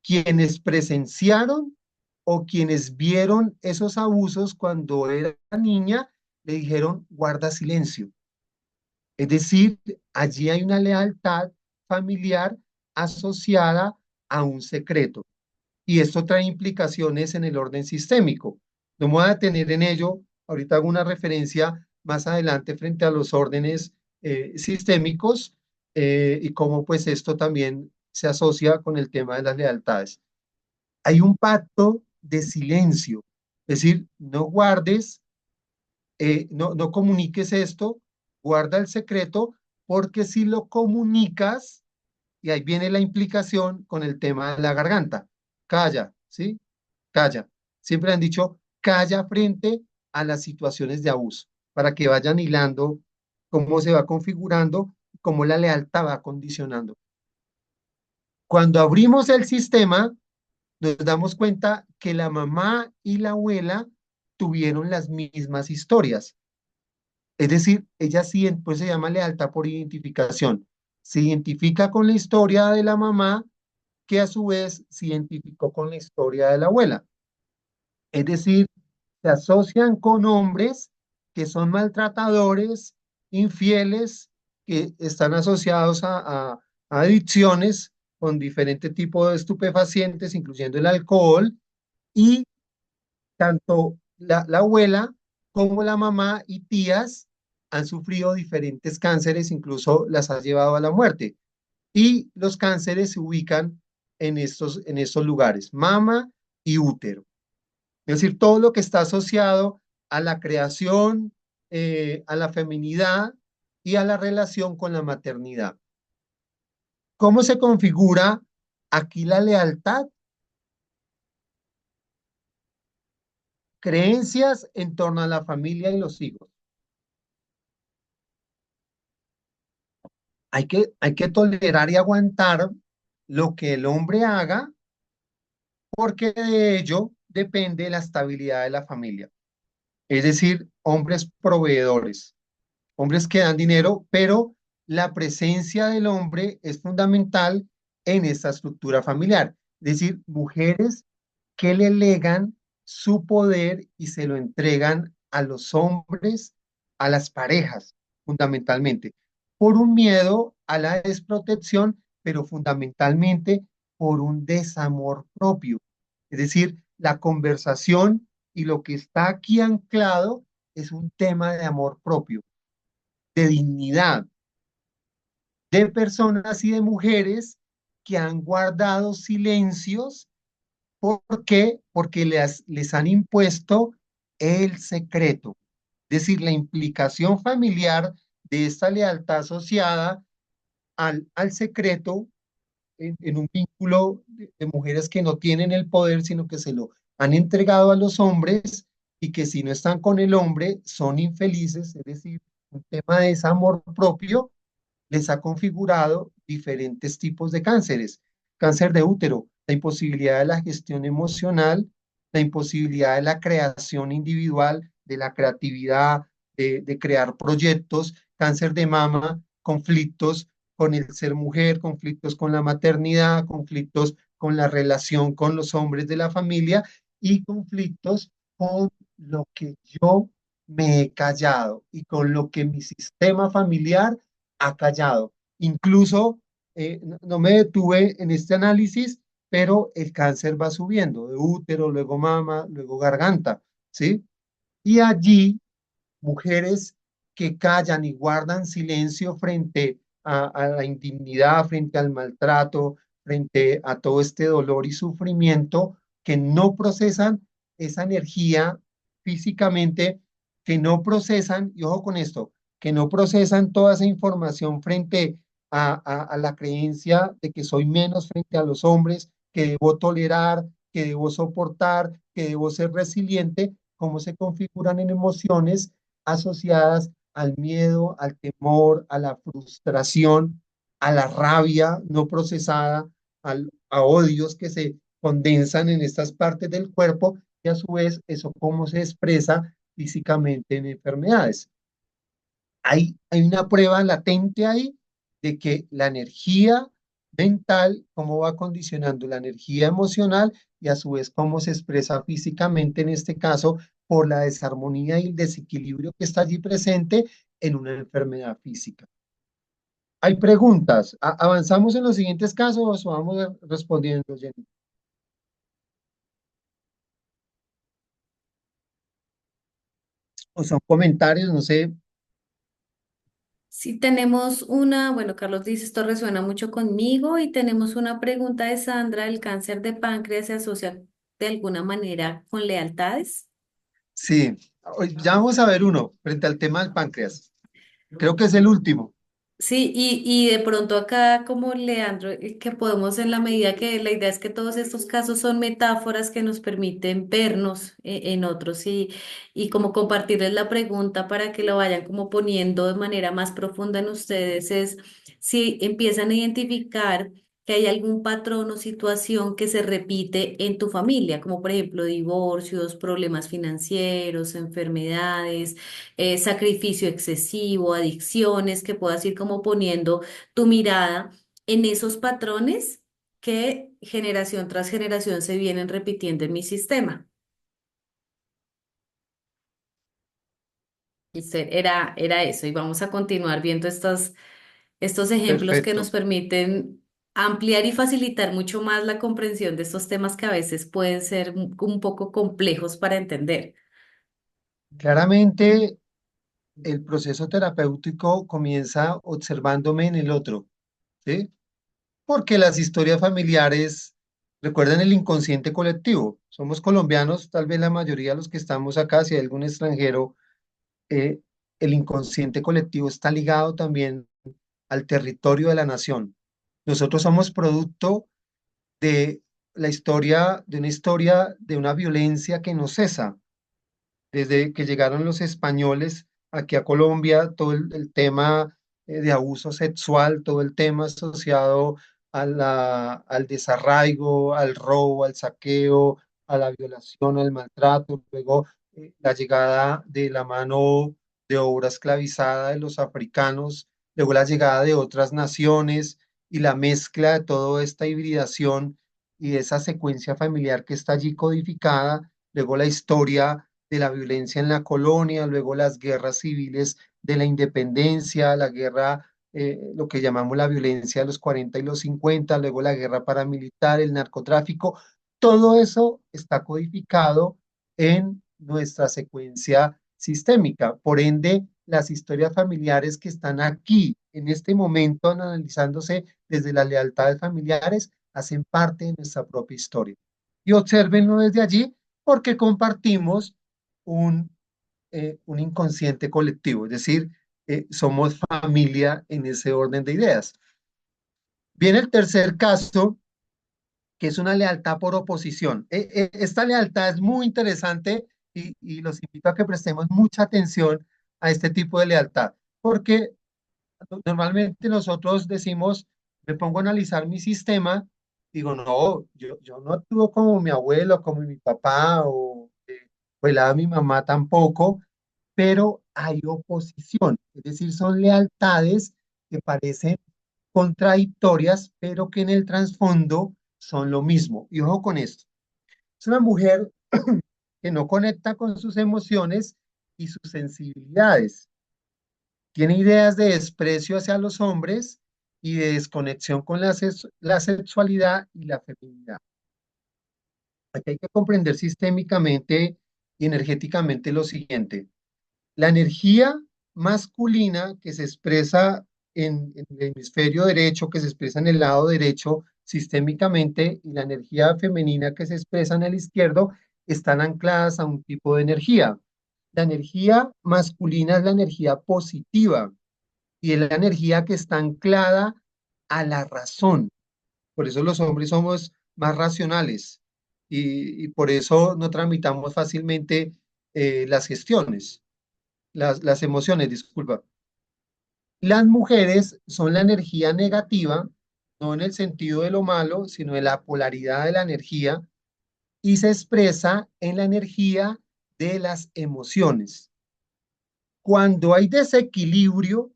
quienes presenciaron o quienes vieron esos abusos cuando era niña, le dijeron, guarda silencio. Es decir, allí hay una lealtad familiar asociada a un secreto. Y esto trae implicaciones en el orden sistémico. No me voy a detener en ello. Ahorita hago una referencia más adelante frente a los órdenes sistémicos y cómo pues esto también se asocia con el tema de las lealtades. Hay un pacto de silencio, es decir, no guardes, no comuniques esto, guarda el secreto, porque si lo comunicas, y ahí viene la implicación con el tema de la garganta, calla, ¿sí? Calla. Siempre han dicho, calla frente a las situaciones de abuso, para que vayan hilando cómo se va configurando, cómo la lealtad va condicionando. Cuando abrimos el sistema, nos damos cuenta que la mamá y la abuela tuvieron las mismas historias. Es decir, ella sí, pues se llama lealtad por identificación. Se identifica con la historia de la mamá, que a su vez se identificó con la historia de la abuela. Es decir, se asocian con hombres que son maltratadores, infieles, que están asociados a adicciones con diferentes tipos de estupefacientes, incluyendo el alcohol, y tanto la abuela como la mamá y tías han sufrido diferentes cánceres, incluso las ha llevado a la muerte. Y los cánceres se ubican en estos lugares, mama y útero. Es decir, todo lo que está asociado a la creación, a la feminidad y a la relación con la maternidad. ¿Cómo se configura aquí la lealtad? Creencias en torno a la familia y los hijos. Hay que tolerar y aguantar lo que el hombre haga, porque de ello depende la estabilidad de la familia. Es decir, hombres proveedores, hombres que dan dinero, pero la presencia del hombre es fundamental en esta estructura familiar. Es decir, mujeres que le legan su poder y se lo entregan a los hombres, a las parejas, fundamentalmente, por un miedo a la desprotección, pero fundamentalmente por un desamor propio. Es decir, la conversación y lo que está aquí anclado es un tema de amor propio, de dignidad, de personas y de mujeres que han guardado silencios. ¿Por qué? Porque les han impuesto el secreto. Es decir, la implicación familiar de esta lealtad asociada al secreto en un vínculo de mujeres que no tienen el poder, sino que se lo han entregado a los hombres y que si no están con el hombre son infelices, es decir, un tema de desamor propio les ha configurado diferentes tipos de cánceres. Cáncer de útero, la imposibilidad de la gestión emocional, la imposibilidad de la creación individual, de la creatividad, de crear proyectos. Cáncer de mama, conflictos con el ser mujer, conflictos con la maternidad, conflictos con la relación con los hombres de la familia y conflictos con lo que yo me he callado y con lo que mi sistema familiar ha callado. Incluso, no me detuve en este análisis, pero el cáncer va subiendo, de útero, luego mama, luego garganta, ¿sí? Y allí, mujeres que callan y guardan silencio frente a la indignidad, frente al maltrato, frente a todo este dolor y sufrimiento, que no procesan esa energía físicamente, que no procesan, y ojo con esto, que no procesan toda esa información frente a la creencia de que soy menos frente a los hombres, que debo tolerar, que debo soportar, que debo ser resiliente, cómo se configuran en emociones asociadas al miedo, al temor, a la frustración, a la rabia no procesada, a odios que se condensan en estas partes del cuerpo y a su vez eso cómo se expresa físicamente en enfermedades. Hay una prueba latente ahí de que la energía mental, cómo va condicionando la energía emocional y a su vez cómo se expresa físicamente, en este caso, por la desarmonía y el desequilibrio que está allí presente en una enfermedad física. Hay preguntas. ¿Avanzamos en los siguientes casos o vamos respondiendo, Jenny? ¿O son comentarios? No sé. Si tenemos una, bueno, Carlos dice, esto resuena mucho conmigo y tenemos una pregunta de Sandra, ¿el cáncer de páncreas se asocia de alguna manera con lealtades? Sí. Ya vamos a ver uno frente al tema del páncreas. Creo que es el último. Sí, y de pronto acá como Leandro, que podemos en la medida que la idea es que todos estos casos son metáforas que nos permiten vernos en otros y como compartirles la pregunta para que lo vayan como poniendo de manera más profunda en ustedes es si empiezan a identificar que hay algún patrón o situación que se repite en tu familia, como por ejemplo divorcios, problemas financieros, enfermedades, sacrificio excesivo, adicciones, que puedas ir como poniendo tu mirada en esos patrones que generación tras generación se vienen repitiendo en mi sistema. Era eso, y vamos a continuar viendo estos ejemplos que nos Perfecto. permiten ampliar y facilitar mucho más la comprensión de estos temas que a veces pueden ser un poco complejos para entender. Claramente, el proceso terapéutico comienza observándome en el otro, ¿sí? Porque las historias familiares recuerdan el inconsciente colectivo. Somos colombianos, tal vez la mayoría de los que estamos acá, si hay algún extranjero, eh, el inconsciente colectivo está ligado también al territorio de la nación. Nosotros somos producto de de una historia de una violencia que no cesa. Desde que llegaron los españoles aquí a Colombia, todo el tema de abuso sexual, todo el tema asociado al desarraigo, al robo, al saqueo, a la violación, al maltrato, luego la llegada de la mano de obra esclavizada de los africanos, luego la llegada de otras naciones y la mezcla de toda esta hibridación y esa secuencia familiar que está allí codificada, luego la historia de la violencia en la colonia, luego las guerras civiles de la independencia, la guerra, lo que llamamos la violencia de los 40 y los 50, luego la guerra paramilitar, el narcotráfico, todo eso está codificado en nuestra secuencia sistémica. Por ende, las historias familiares que están aquí en este momento analizándose desde las lealtades familiares hacen parte de nuestra propia historia. Y observenlo desde allí porque compartimos un, un inconsciente colectivo, es decir, somos familia en ese orden de ideas. Viene el tercer caso, que es una lealtad por oposición. Esta lealtad es muy interesante y los invito a que prestemos mucha atención a este tipo de lealtad, porque normalmente nosotros decimos, me pongo a analizar mi sistema, digo, no, yo no actúo como mi abuelo, como mi papá o el mi mamá tampoco, pero hay oposición, es decir, son lealtades que parecen contradictorias, pero que en el trasfondo son lo mismo. Y ojo con esto, es una mujer que no conecta con sus emociones y sus sensibilidades. Tiene ideas de desprecio hacia los hombres y de desconexión con la sexualidad y la feminidad. Aquí hay que comprender sistémicamente y energéticamente lo siguiente. La energía masculina que se expresa en el hemisferio derecho, que se expresa en el lado derecho sistémicamente, y la energía femenina que se expresa en el izquierdo, están ancladas a un tipo de energía. La energía masculina es la energía positiva y es la energía que está anclada a la razón. Por eso los hombres somos más racionales y por eso no tramitamos fácilmente las gestiones, las emociones, disculpa. Las mujeres son la energía negativa, no en el sentido de lo malo, sino de la polaridad de la energía y se expresa en la energía de las emociones. Cuando hay desequilibrio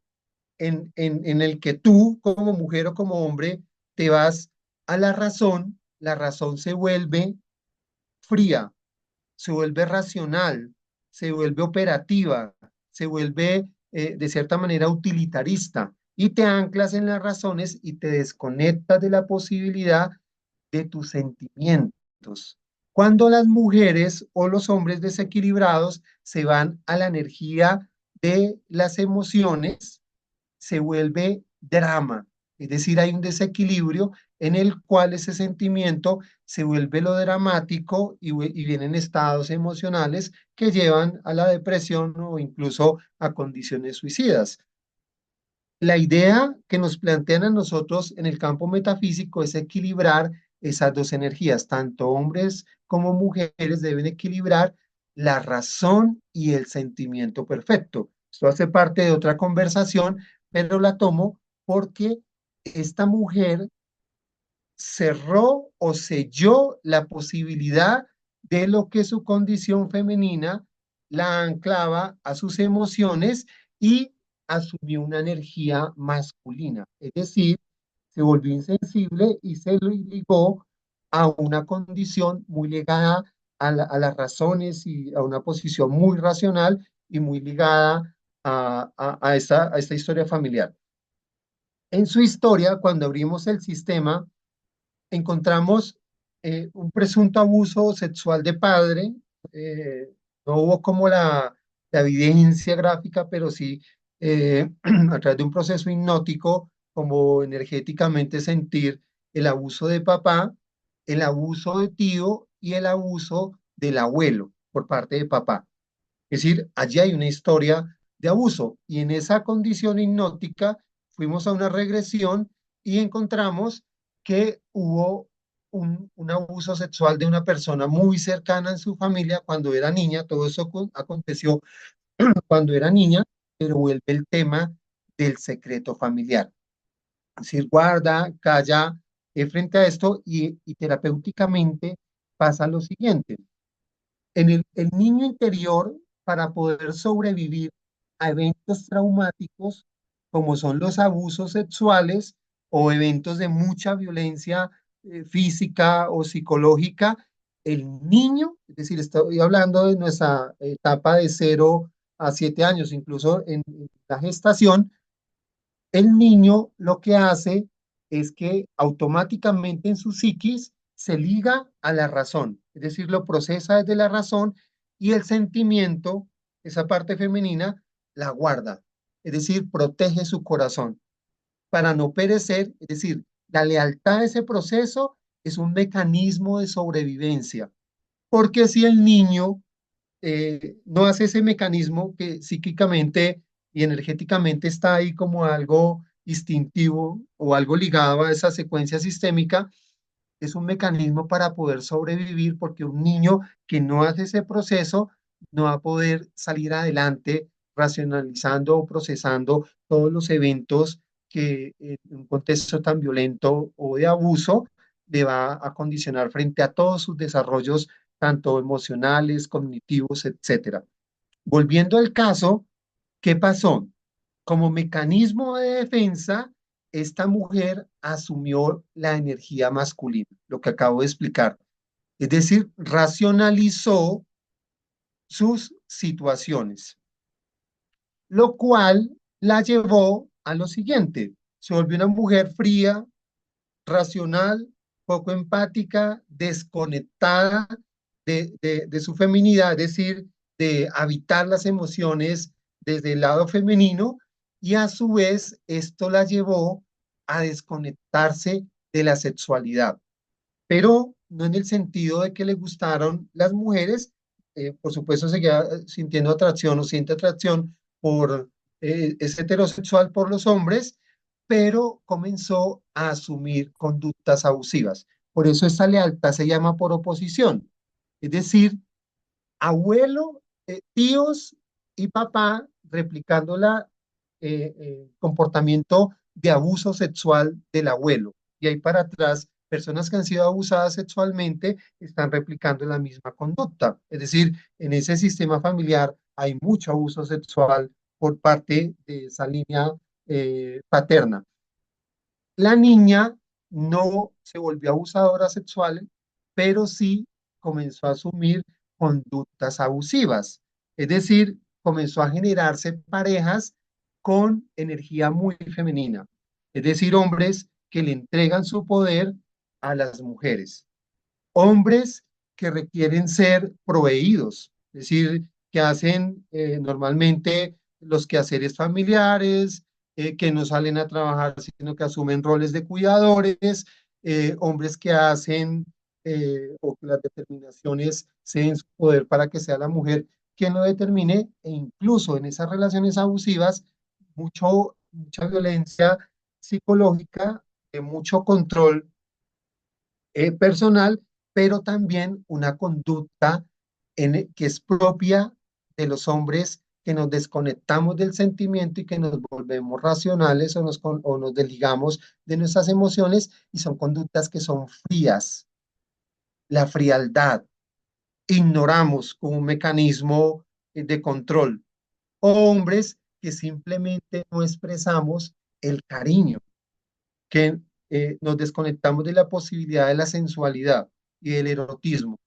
en el que tú, como mujer o como hombre, te vas a la razón se vuelve fría, se vuelve racional, se vuelve operativa, se vuelve de cierta manera utilitarista y te anclas en las razones y te desconectas de la posibilidad de tus sentimientos. Cuando las mujeres o los hombres desequilibrados se van a la energía de las emociones, se vuelve drama, es decir, hay un desequilibrio en el cual ese sentimiento se vuelve lo dramático y vienen estados emocionales que llevan a la depresión o incluso a condiciones suicidas. La idea que nos plantean a nosotros en el campo metafísico es equilibrar esas dos energías. Tanto hombres como mujeres deben equilibrar la razón y el sentimiento perfecto. Esto hace parte de otra conversación, pero la tomo porque esta mujer cerró o selló la posibilidad de lo que su condición femenina la anclaba a sus emociones y asumió una energía masculina. Es decir, se volvió insensible y se lo ligó a una condición muy ligada a las razones y a una posición muy racional y muy ligada a esta historia familiar. En su historia, cuando abrimos el sistema, encontramos un presunto abuso sexual de padre. eh, no hubo como la evidencia gráfica, pero sí a través de un proceso hipnótico, como energéticamente sentir el abuso de papá, el abuso de tío y el abuso del abuelo por parte de papá. Es decir, allí hay una historia de abuso y en esa condición hipnótica fuimos a una regresión y encontramos que hubo un abuso sexual de una persona muy cercana en su familia cuando era niña. Todo eso aconteció cuando era niña, pero vuelve el tema del secreto familiar. Es decir, guarda, calla frente a esto y terapéuticamente pasa lo siguiente. El niño interior, para poder sobrevivir a eventos traumáticos, como son los abusos sexuales o eventos de mucha violencia física o psicológica, el niño, es decir, estoy hablando de nuestra etapa de 0 a 7 años, incluso en la gestación, el niño lo que hace es que automáticamente en su psiquis se liga a la razón, es decir, lo procesa desde la razón y el sentimiento, esa parte femenina, la guarda, es decir, protege su corazón para no perecer, es decir, la lealtad a ese proceso es un mecanismo de sobrevivencia, porque si el niño no hace ese mecanismo que psíquicamente y energéticamente está ahí como algo instintivo o algo ligado a esa secuencia sistémica, es un mecanismo para poder sobrevivir porque un niño que no hace ese proceso no va a poder salir adelante racionalizando o procesando todos los eventos que en un contexto tan violento o de abuso le va a condicionar frente a todos sus desarrollos, tanto emocionales, cognitivos, etcétera. Volviendo al caso, ¿qué pasó? Como mecanismo de defensa, esta mujer asumió la energía masculina, lo que acabo de explicar. Es decir, racionalizó sus situaciones, lo cual la llevó a lo siguiente. Se volvió una mujer fría, racional, poco empática, desconectada de su feminidad, es decir, de habitar las emociones desde el lado femenino y a su vez esto la llevó a desconectarse de la sexualidad. Pero no en el sentido de que le gustaron las mujeres, por supuesto seguía sintiendo atracción o siente atracción por, es heterosexual por los hombres, pero comenzó a asumir conductas abusivas. Por eso esta lealtad se llama por oposición. Es decir, abuelo, tíos y papá replicando comportamiento de abuso sexual del abuelo. Y ahí para atrás, personas que han sido abusadas sexualmente están replicando la misma conducta. Es decir, en ese sistema familiar hay mucho abuso sexual por parte de esa línea paterna. La niña no se volvió abusadora sexual, pero sí comenzó a asumir conductas abusivas. Es decir, comenzó a generarse parejas con energía muy femenina. Es decir, hombres que le entregan su poder a las mujeres, hombres que requieren ser proveídos, es decir, que hacen normalmente los quehaceres familiares, que no salen a trabajar, sino que asumen roles de cuidadores, hombres que hacen o que las determinaciones ceden su poder para que sea la mujer quien lo determine, e incluso en esas relaciones abusivas, mucha violencia psicológica, mucho control personal, pero también una conducta que es propia de los hombres que nos desconectamos del sentimiento y que nos volvemos racionales o nos desligamos de nuestras emociones y son conductas que son frías, la frialdad, ignoramos como un mecanismo de control, o hombres que simplemente no expresamos el cariño, que nos desconectamos de la posibilidad de la sensualidad y del erotismo.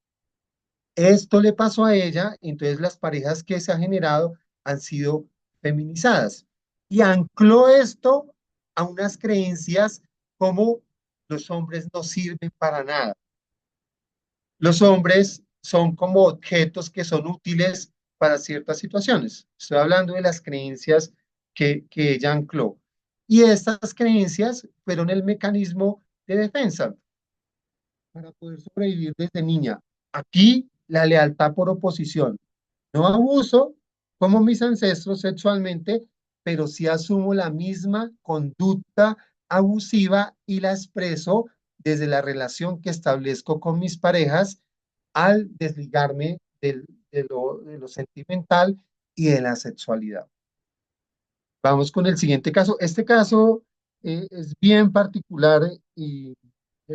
Esto le pasó a ella, entonces las parejas que se han generado han sido feminizadas y ancló esto a unas creencias como los hombres no sirven para nada. Los hombres son como objetos que son útiles para ciertas situaciones. Estoy hablando de las creencias que ella ancló. Y estas creencias fueron el mecanismo de defensa para poder sobrevivir desde niña. Aquí la lealtad por oposición. No abuso como mis ancestros sexualmente, pero sí asumo la misma conducta abusiva y la expreso desde la relación que establezco con mis parejas al desligarme de lo sentimental y de la sexualidad. Vamos con el siguiente caso. Este caso es bien particular y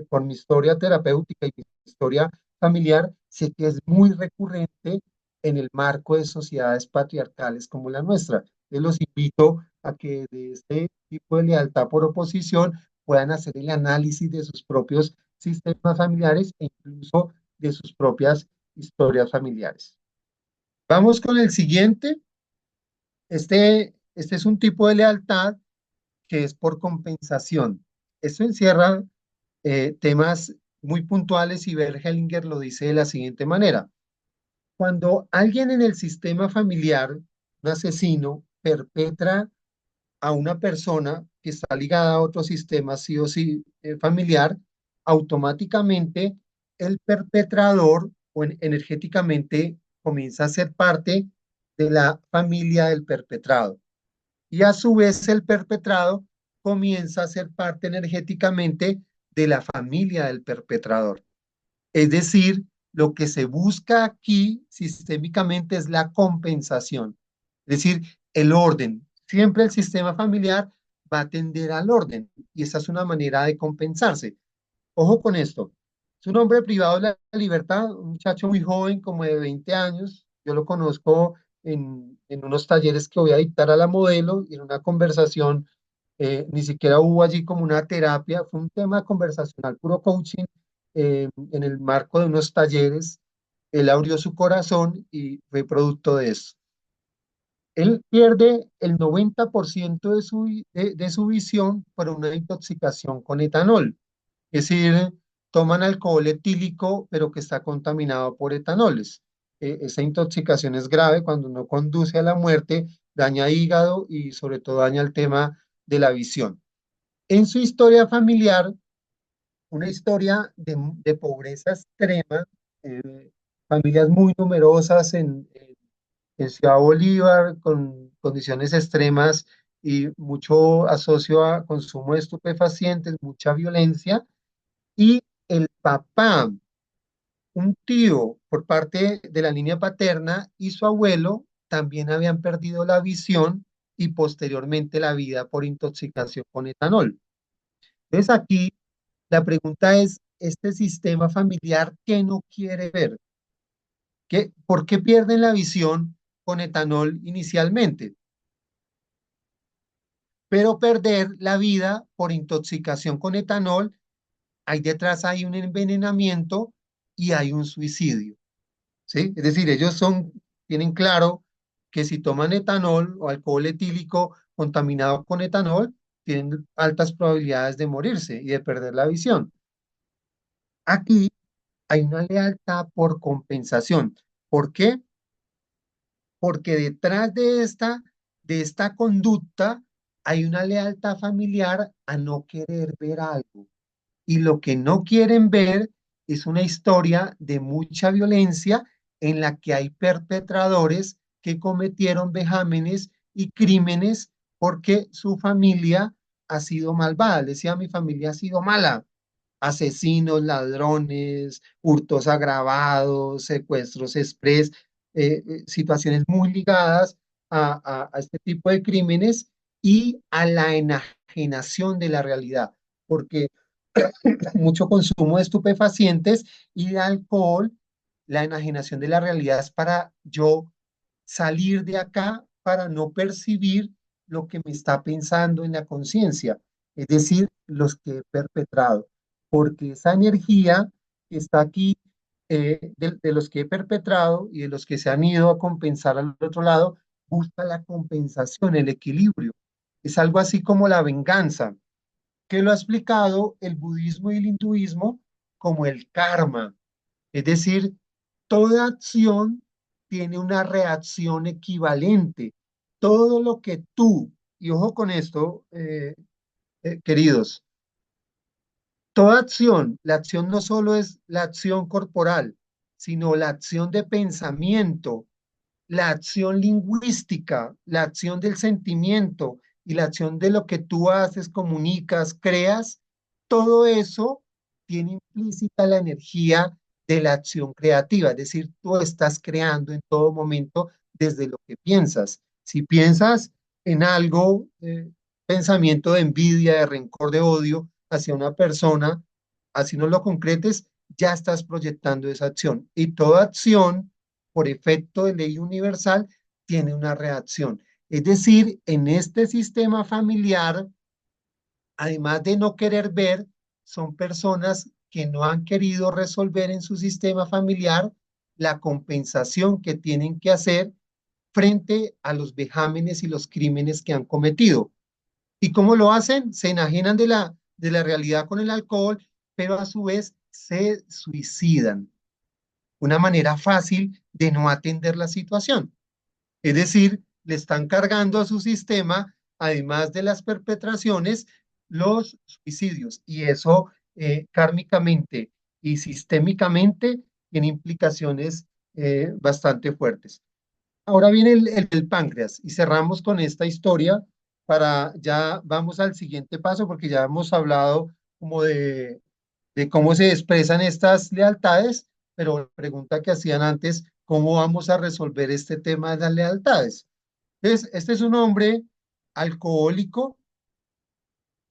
por mi historia terapéutica y mi historia familiar, sé que es muy recurrente en el marco de sociedades patriarcales como la nuestra. Yo los invito a que de este tipo de lealtad por oposición puedan hacer el análisis de sus propios sistemas familiares e incluso de sus propias historias familiares. Vamos con el siguiente. Este es un tipo de lealtad que es por compensación. Esto encierra temas muy puntuales y Bergelinger lo dice de la siguiente manera. Cuando alguien en el sistema familiar, un asesino, perpetra a una persona que está ligada a otro sistema, sí o sí, familiar, automáticamente el perpetrador energéticamente comienza a ser parte de la familia del perpetrado. Y a su vez el perpetrado comienza a ser parte energéticamente de la familia del perpetrador. Es decir, lo que se busca aquí sistémicamente es la compensación, es decir, el orden. Siempre el sistema familiar va a tender al orden y esa es una manera de compensarse. Ojo con esto. Es un hombre privado de la libertad, un muchacho muy joven, como de 20 años. Yo lo conozco en unos talleres que voy a dictar a la modelo y en una conversación, ni siquiera hubo allí como una terapia, fue un tema conversacional, puro coaching, en el marco de unos talleres. Él abrió su corazón y fue producto de eso. Él pierde el 90% de su visión por una intoxicación con etanol. Es decir, toman alcohol etílico, pero que está contaminado por etanoles. Esa intoxicación es grave cuando no conduce a la muerte, daña hígado y sobre todo daña el tema de la visión. En su historia familiar, una historia de pobreza extrema, eh, familias muy numerosas en Ciudad Bolívar con condiciones extremas y mucho asocio a consumo de estupefacientes, mucha violencia. Y el papá, un tío por parte de la línea paterna y su abuelo también habían perdido la visión y posteriormente la vida por intoxicación con etanol. Entonces aquí la pregunta es, este sistema familiar, ¿qué no quiere ver? ¿Por qué pierden la visión con etanol inicialmente? Pero perder la vida por intoxicación con etanol, hay un envenenamiento y hay un suicidio, ¿sí? Es decir, tienen claro que si toman etanol o alcohol etílico contaminado con etanol, tienen altas probabilidades de morirse y de perder la visión. Aquí hay una lealtad por compensación. ¿Por qué? Porque detrás de esta conducta hay una lealtad familiar a no querer ver algo. Y lo que no quieren ver es una historia de mucha violencia en la que hay perpetradores que cometieron vejámenes y crímenes porque su familia ha sido malvada. Le decía, mi familia ha sido mala. Asesinos, ladrones, hurtos agravados, secuestros express, situaciones muy ligadas a este tipo de crímenes y a la enajenación de la realidad, porque mucho consumo de estupefacientes y de alcohol, la enajenación de la realidad es para yo salir de acá para no percibir lo que me está pensando en la conciencia, es decir, los que he perpetrado, porque esa energía que está aquí, de los que he perpetrado y de los que se han ido a compensar al otro lado, busca la compensación, el equilibrio. Es algo así como la venganza, que lo ha explicado el budismo y el hinduismo como el karma, es decir, toda acción tiene una reacción equivalente. Todo lo que tú, y ojo con esto, queridos, toda acción, la acción no solo es la acción corporal, sino la acción de pensamiento, la acción lingüística, la acción del sentimiento y la acción de lo que tú haces, comunicas, creas, todo eso tiene implícita la energía de la acción creativa, es decir, tú estás creando en todo momento desde lo que piensas. Si piensas en algo, pensamiento de envidia, de rencor, de odio hacia una persona, así no lo concretes, ya estás proyectando esa acción. Y toda acción por efecto de ley universal, tiene una reacción. Es decir, en este sistema familiar, además de no querer ver, son personas que no han querido resolver en su sistema familiar la compensación que tienen que hacer frente a los vejámenes y los crímenes que han cometido. ¿Y cómo lo hacen? Se enajenan de la realidad con el alcohol, pero a su vez se suicidan. Una manera fácil de no atender la situación. Es decir, le están cargando a su sistema, además de las perpetraciones, los suicidios. Y eso kármicamente y sistémicamente tiene implicaciones bastante fuertes. Ahora viene el páncreas y cerramos con esta historia para ya vamos al siguiente paso porque ya hemos hablado como de cómo se expresan estas lealtades, pero la pregunta que hacían antes, ¿cómo vamos a resolver este tema de las lealtades? Entonces, este es un hombre alcohólico,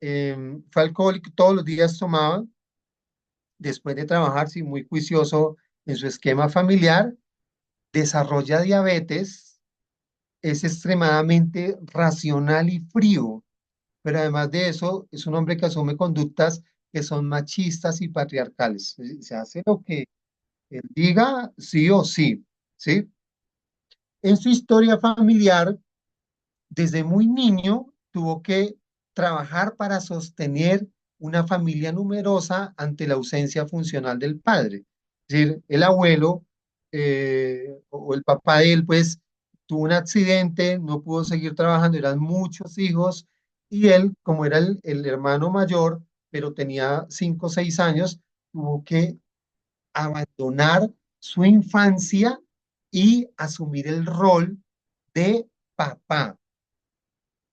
fue alcohólico, todos los días tomaba, después de trabajar, sí, muy juicioso en su esquema familiar, desarrolla diabetes, es extremadamente racional y frío, pero además de eso, es un hombre que asume conductas que son machistas y patriarcales. Se hace lo que él diga sí o sí, ¿sí? En su historia familiar, desde muy niño, tuvo que trabajar para sostener una familia numerosa ante la ausencia funcional del padre. Es decir, el abuelo o el papá de él, pues, tuvo un accidente, no pudo seguir trabajando, eran muchos hijos, y él, como era el hermano mayor, pero tenía 5 o 6 años, tuvo que abandonar su infancia y asumir el rol de papá.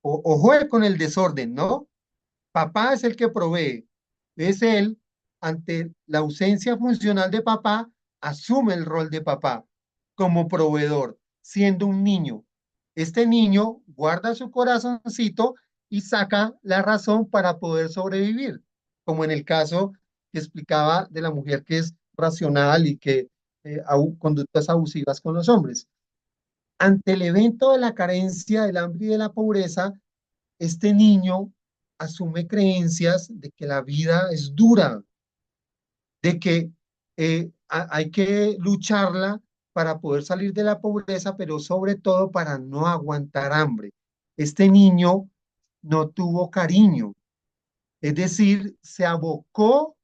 Ojo con el desorden, ¿no? Papá es el que provee. Es él, ante la ausencia funcional de papá, asume el rol de papá como proveedor, siendo un niño. Este niño guarda su corazoncito y saca la razón para poder sobrevivir, como en el caso que explicaba de la mujer que es racional y que conductas abusivas con los hombres. Ante el evento de la carencia, del hambre y de la pobreza, este niño asume creencias de que la vida es dura, de que hay que lucharla para poder salir de la pobreza, pero sobre todo para no aguantar hambre. Este niño no tuvo cariño, es decir, se abocó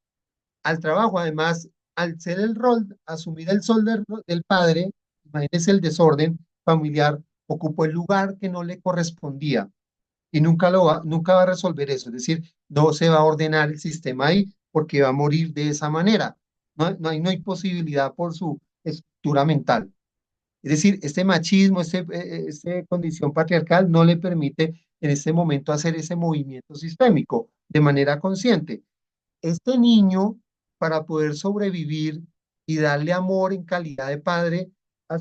al trabajo. Además, al ser el rol, asumir el rol del padre, imagínese el desorden familiar, ocupó el lugar que no le correspondía y nunca va a resolver eso. Es decir, no se va a ordenar el sistema ahí porque va a morir de esa manera. No hay posibilidad por su estructura mental. Es decir, este machismo, esta condición patriarcal no le permite en este momento hacer ese movimiento sistémico de manera consciente. Este niño, para poder sobrevivir y darle amor en calidad de padre a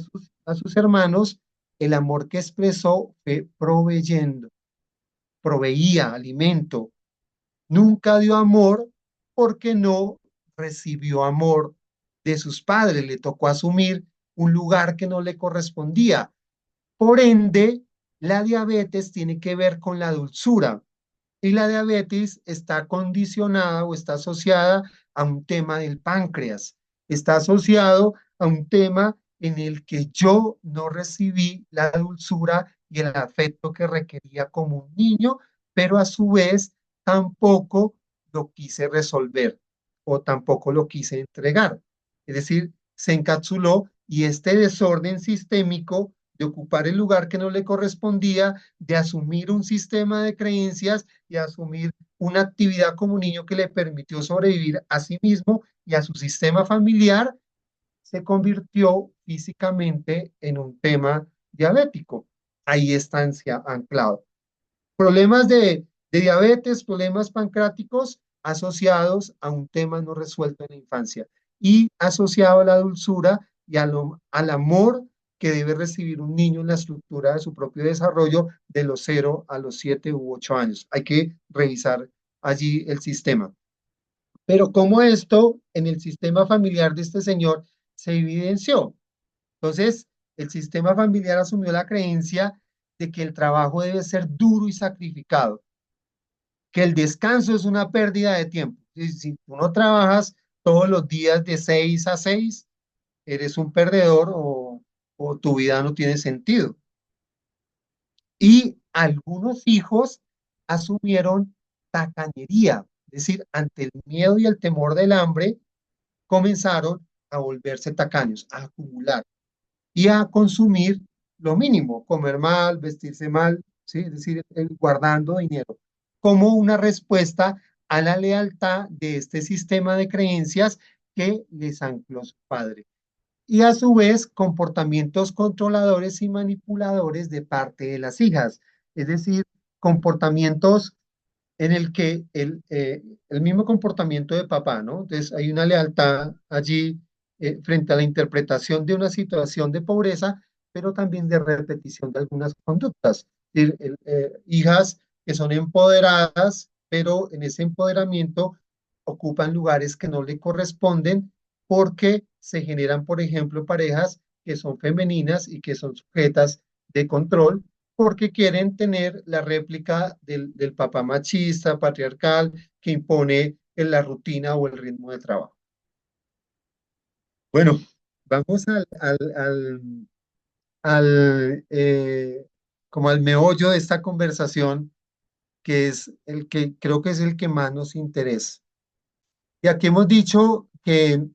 sus hermanos, el amor que expresó fue proveyendo, proveía alimento, nunca dio amor porque no recibió amor de sus padres, le tocó asumir un lugar que no le correspondía. Por ende, la diabetes tiene que ver con la dulzura y la diabetes está condicionada o está asociada a un tema del páncreas, está asociado a un tema en el que yo no recibí la dulzura y el afecto que requería como un niño, pero a su vez tampoco lo quise resolver o tampoco lo quise entregar. Es decir, se encapsuló y este desorden sistémico de ocupar el lugar que no le correspondía, de asumir un sistema de creencias y asumir una actividad como niño que le permitió sobrevivir a sí mismo y a su sistema familiar, se convirtió físicamente en un tema diabético. Ahí está anclado. Problemas de diabetes, problemas pancreáticos asociados a un tema no resuelto en la infancia y asociado a la dulzura y al amor que debe recibir un niño en la estructura de su propio desarrollo de los 0 a los 7 u 8 años. Hay que revisar allí el sistema. Pero cómo esto en el sistema familiar de este señor se evidenció. Entonces, el sistema familiar asumió la creencia de que el trabajo debe ser duro y sacrificado, que el descanso es una pérdida de tiempo. Si tú no trabajas todos los días de 6 a 6, eres un perdedor o tu vida no tiene sentido. Y algunos hijos asumieron tacañería, es decir, ante el miedo y el temor del hambre, comenzaron a volverse tacaños, a acumular y a consumir lo mínimo, comer mal, vestirse mal, ¿sí? Es decir, guardando dinero, como una respuesta a la lealtad de este sistema de creencias que les ancló su padre. Y a su vez, comportamientos controladores y manipuladores de parte de las hijas, es decir, comportamientos en el que el mismo comportamiento de papá, ¿no? Entonces hay una lealtad allí frente a la interpretación de una situación de pobreza, pero también de repetición de algunas conductas. Es decir, hijas que son empoderadas, pero en ese empoderamiento ocupan lugares que no le corresponden porque se generan, por ejemplo, parejas que son femeninas y que son sujetas de control porque quieren tener la réplica del papá machista, patriarcal, que impone en la rutina o el ritmo de trabajo. Bueno, vamos como al meollo de esta conversación, que es el que creo que es el que más nos interesa. Y aquí hemos dicho que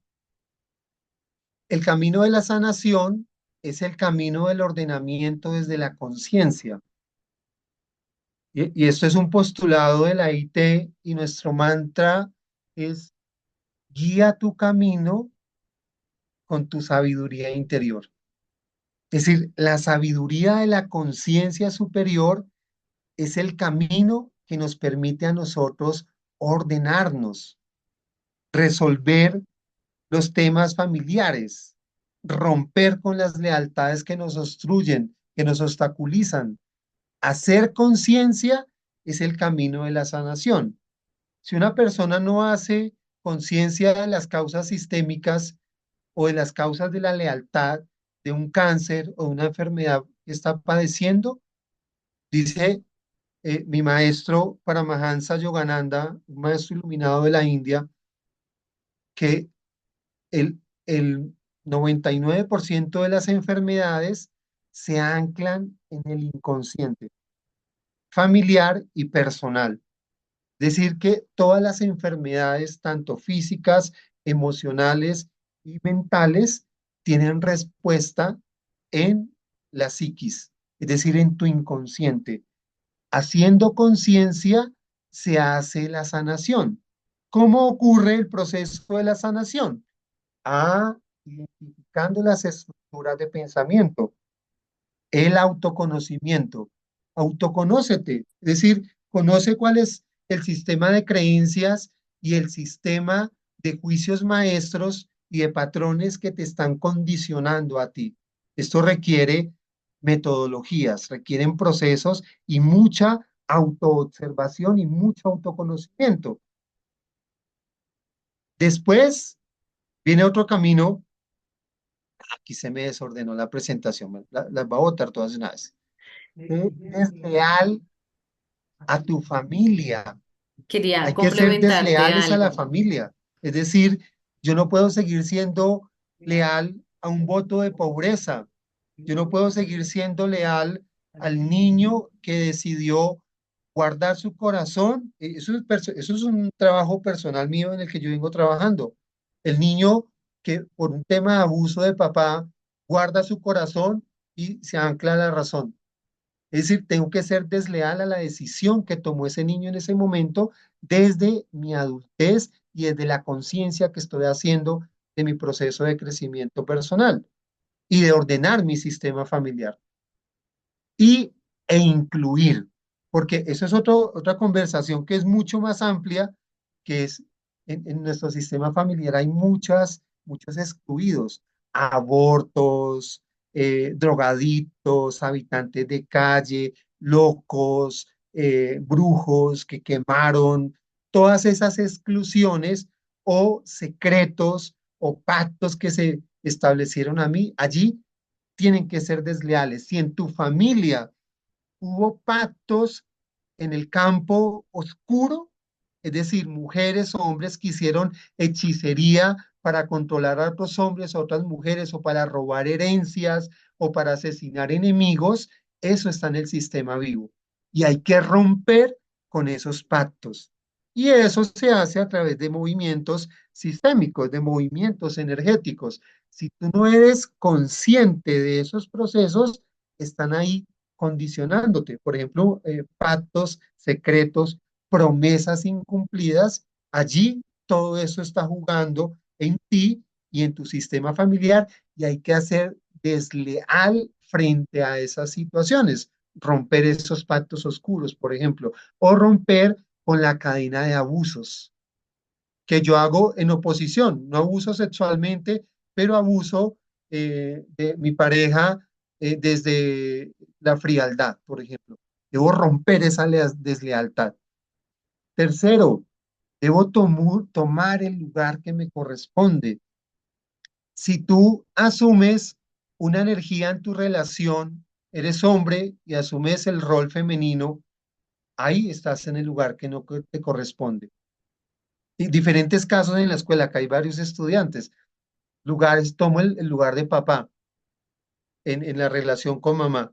el camino de la sanación es el camino del ordenamiento desde la conciencia. Y esto es un postulado de la IT y nuestro mantra es guía tu camino con tu sabiduría interior. Es decir, la sabiduría de la conciencia superior es el camino que nos permite a nosotros ordenarnos, resolver los temas familiares, romper con las lealtades que nos obstruyen, que nos obstaculizan. Hacer conciencia es el camino de la sanación. Si una persona no hace conciencia de las causas sistémicas o de las causas de la lealtad de un cáncer o una enfermedad que está padeciendo, dice mi maestro Paramahansa Yogananda, un maestro iluminado de la India, que el 99% de las enfermedades se anclan en el inconsciente familiar y personal. Decir que todas las enfermedades, tanto físicas, emocionales y mentales, tienen respuesta en la psiquis, es decir, en tu inconsciente. Haciendo conciencia se hace la sanación. ¿Cómo ocurre el proceso de la sanación? Identificando las estructuras de pensamiento, el autoconocimiento. Autoconócete, es decir, conoce cuál es el sistema de creencias y el sistema de juicios maestros y de patrones que te están condicionando a ti. Esto requiere metodologías, requieren procesos y mucha autoobservación y mucho autoconocimiento. Después viene otro camino. Aquí se me desordenó la presentación, las voy a botar todas de una vez. Desleal a tu familia. Quería Hay que ser complementarte desleales a la algo. familia. Es decir, yo no puedo seguir siendo leal a un voto de pobreza. Yo no puedo seguir siendo leal al niño que decidió guardar su corazón. Eso es un trabajo personal mío en el que yo vengo trabajando. El niño que por un tema de abuso de papá guarda su corazón y se ancla a la razón. Es decir, tengo que ser desleal a la decisión que tomó ese niño en ese momento desde mi adultez y desde la conciencia que estoy haciendo de mi proceso de crecimiento personal y de ordenar mi sistema familiar y, e incluir, porque eso es otra conversación que es mucho más amplia, que es en nuestro sistema familiar hay muchos excluidos, abortos, drogadictos, habitantes de calle, locos, brujos que quemaron, todas esas exclusiones o secretos o pactos que se establecieron allí tienen que ser desleales. Si en tu familia hubo pactos en el campo oscuro, es decir, mujeres o hombres que hicieron hechicería para controlar a otros hombres, a otras mujeres, o para robar herencias, o para asesinar enemigos, eso está en el sistema vivo. Y hay que romper con esos pactos. Y eso se hace a través de movimientos sistémicos, de movimientos energéticos. Si tú no eres consciente de esos procesos, están ahí condicionándote. Por ejemplo, pactos secretos, promesas incumplidas, allí todo eso está jugando en ti y en tu sistema familiar y hay que hacer desleal frente a esas situaciones, romper esos pactos oscuros, por ejemplo, o romper con la cadena de abusos que yo hago en oposición. No abuso sexualmente, pero abuso de mi pareja desde la frialdad, por ejemplo. Debo romper esa deslealtad. Tercero, debo tomar el lugar que me corresponde. Si tú asumes una energía en tu relación, eres hombre y asumes el rol femenino, ahí estás en el lugar que no te corresponde. Y diferentes casos en la escuela, que hay varios estudiantes lugares, tomo el lugar de papá en la relación con mamá,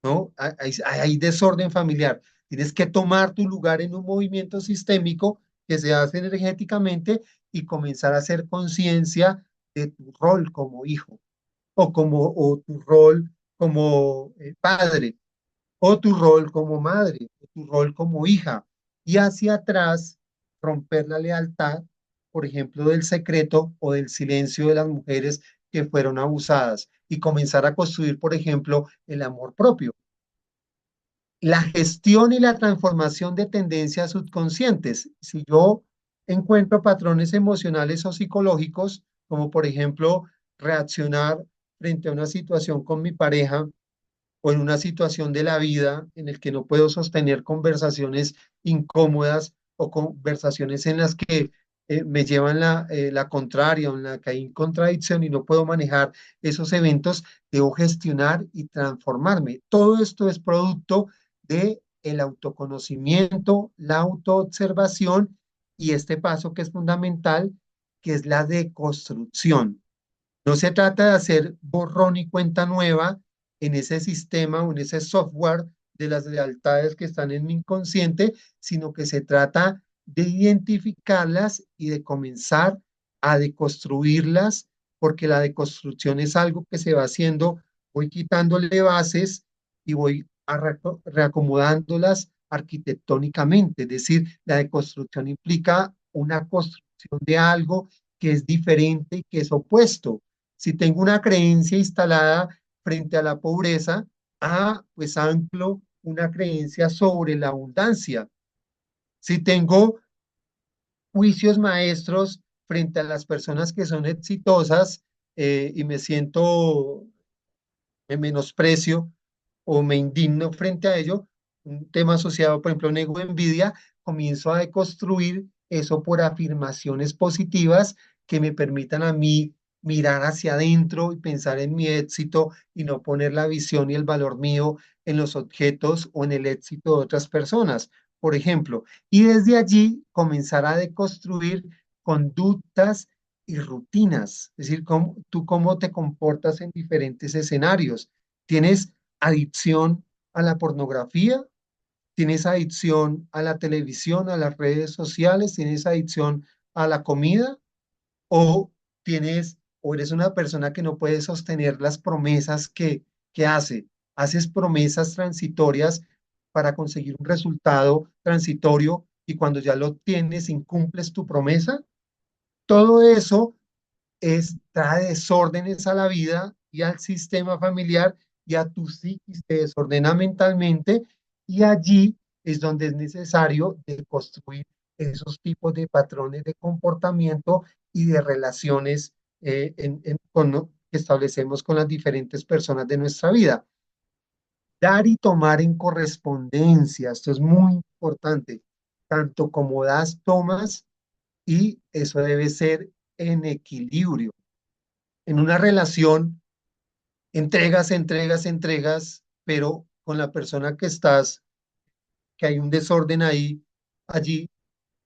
¿no? Hay desorden familiar. Tienes que tomar tu lugar en un movimiento sistémico que se hace energéticamente y comenzar a hacer conciencia de tu rol como hijo o tu rol como padre o tu rol como madre. tu rol como hija y hacia atrás romper la lealtad, por ejemplo, del secreto o del silencio de las mujeres que fueron abusadas y comenzar a construir, por ejemplo, el amor propio. La gestión y la transformación de tendencias subconscientes. Si yo encuentro patrones emocionales o psicológicos, como por ejemplo reaccionar frente a una situación con mi pareja o en una situación de la vida en el que no puedo sostener conversaciones incómodas o conversaciones en las que me llevan la contraria o en la que hay contradicción y no puedo manejar esos eventos, debo gestionar y transformarme. Todo esto es producto de el autoconocimiento, la autoobservación y este paso que es fundamental, que es la deconstrucción. No se trata de hacer borrón y cuenta nueva en ese sistema o en ese software de las lealtades que están en mi inconsciente, sino que se trata de identificarlas y de comenzar a deconstruirlas, porque la deconstrucción es algo que se va haciendo, voy quitándole bases y voy reacomodándolas arquitectónicamente. Es decir, la deconstrucción implica una construcción de algo que es diferente y que es opuesto. Si tengo una creencia instalada frente a la pobreza, pues anclo una creencia sobre la abundancia. Si tengo juicios maestros frente a las personas que son exitosas y me siento me menosprecio o me indigno frente a ello, un tema asociado, por ejemplo, nego envidia, comienzo a deconstruir eso por afirmaciones positivas que me permitan a mí mirar hacia adentro y pensar en mi éxito y no poner la visión y el valor mío en los objetos o en el éxito de otras personas, por ejemplo. Y desde allí comenzar a deconstruir conductas y rutinas, es decir, tú cómo te comportas en diferentes escenarios. ¿Tienes adicción a la pornografía? ¿Tienes adicción a la televisión, a las redes sociales? ¿Tienes adicción a la comida? ¿O o eres una persona que no puede sostener las promesas que hace? ¿Haces promesas transitorias para conseguir un resultado transitorio y cuando ya lo tienes, incumples tu promesa? Todo eso trae desórdenes a la vida y al sistema familiar y a tu psiquis, te desordena mentalmente y allí es donde es necesario de construir esos tipos de patrones de comportamiento y de relaciones que establecemos con las diferentes personas de nuestra vida. Dar y tomar en correspondencia, esto es muy importante, tanto como das, tomas y eso debe ser en equilibrio. En una relación, entregas, entregas, entregas, pero con la persona que estás, que hay un desorden ahí, allí,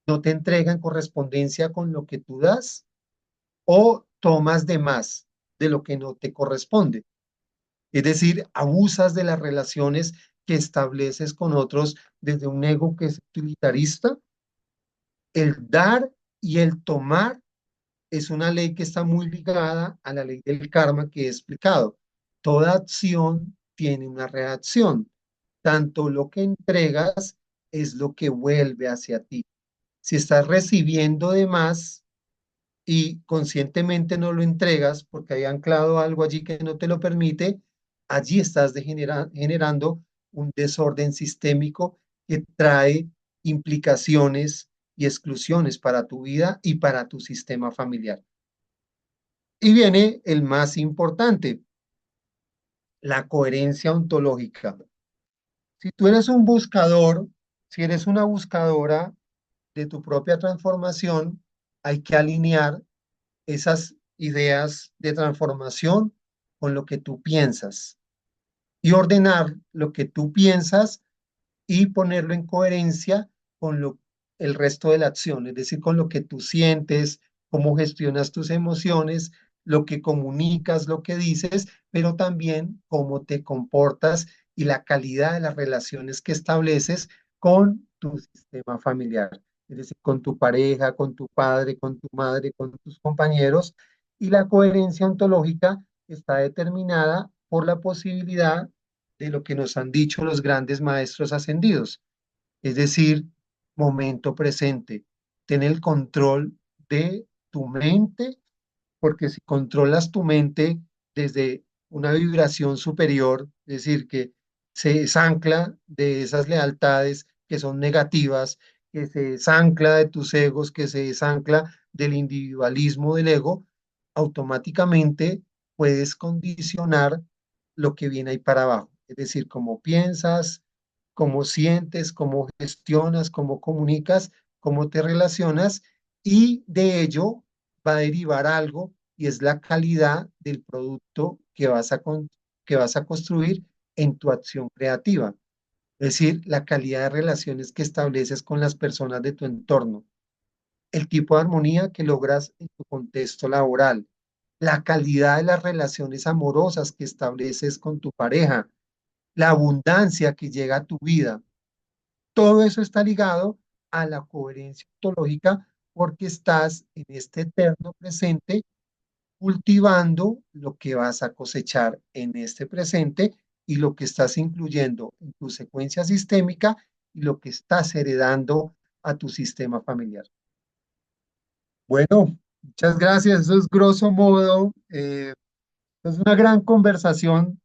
no te entrega en correspondencia con lo que tú das o tomas de más de lo que no te corresponde. Es decir, abusas de las relaciones que estableces con otros desde un ego que es utilitarista. El dar y el tomar es una ley que está muy ligada a la ley del karma que he explicado. Toda acción tiene una reacción. Tanto lo que entregas es lo que vuelve hacia ti. Si estás recibiendo de más y conscientemente no lo entregas porque hay anclado algo allí que no te lo permite, allí estás generando un desorden sistémico que trae implicaciones y exclusiones para tu vida y para tu sistema familiar. Y viene el más importante, la coherencia ontológica. Si tú eres un buscador, si eres una buscadora de tu propia transformación, hay que alinear esas ideas de transformación con lo que tú piensas y ordenar lo que tú piensas y ponerlo en coherencia con el resto de la acción, es decir, con lo que tú sientes, cómo gestionas tus emociones, lo que comunicas, lo que dices, pero también cómo te comportas y la calidad de las relaciones que estableces con tu sistema familiar, es decir, con tu pareja, con tu padre, con tu madre, con tus compañeros. Y la coherencia ontológica está determinada por la posibilidad de lo que nos han dicho los grandes maestros ascendidos. es decir, momento presente. Ten el control de tu mente, porque si controlas tu mente desde una vibración superior, es decir, que se desancla de esas lealtades que son negativas, que se desancla de tus egos, que se desancla del individualismo del ego, automáticamente puedes condicionar lo que viene ahí para abajo. Es decir, cómo piensas, cómo sientes, cómo gestionas, cómo comunicas, cómo te relacionas y de ello va a derivar algo y es la calidad del producto que vas a construir en tu acción creativa. Es decir, la calidad de relaciones que estableces con las personas de tu entorno, el tipo de armonía que logras en tu contexto laboral, la calidad de las relaciones amorosas que estableces con tu pareja, la abundancia que llega a tu vida. Todo eso está ligado a la coherencia ontológica porque estás en este eterno presente cultivando lo que vas a cosechar en este presente y lo que estás incluyendo en tu secuencia sistémica y lo que estás heredando a tu sistema familiar. Bueno, muchas gracias. Eso es grosso modo. Es una gran conversación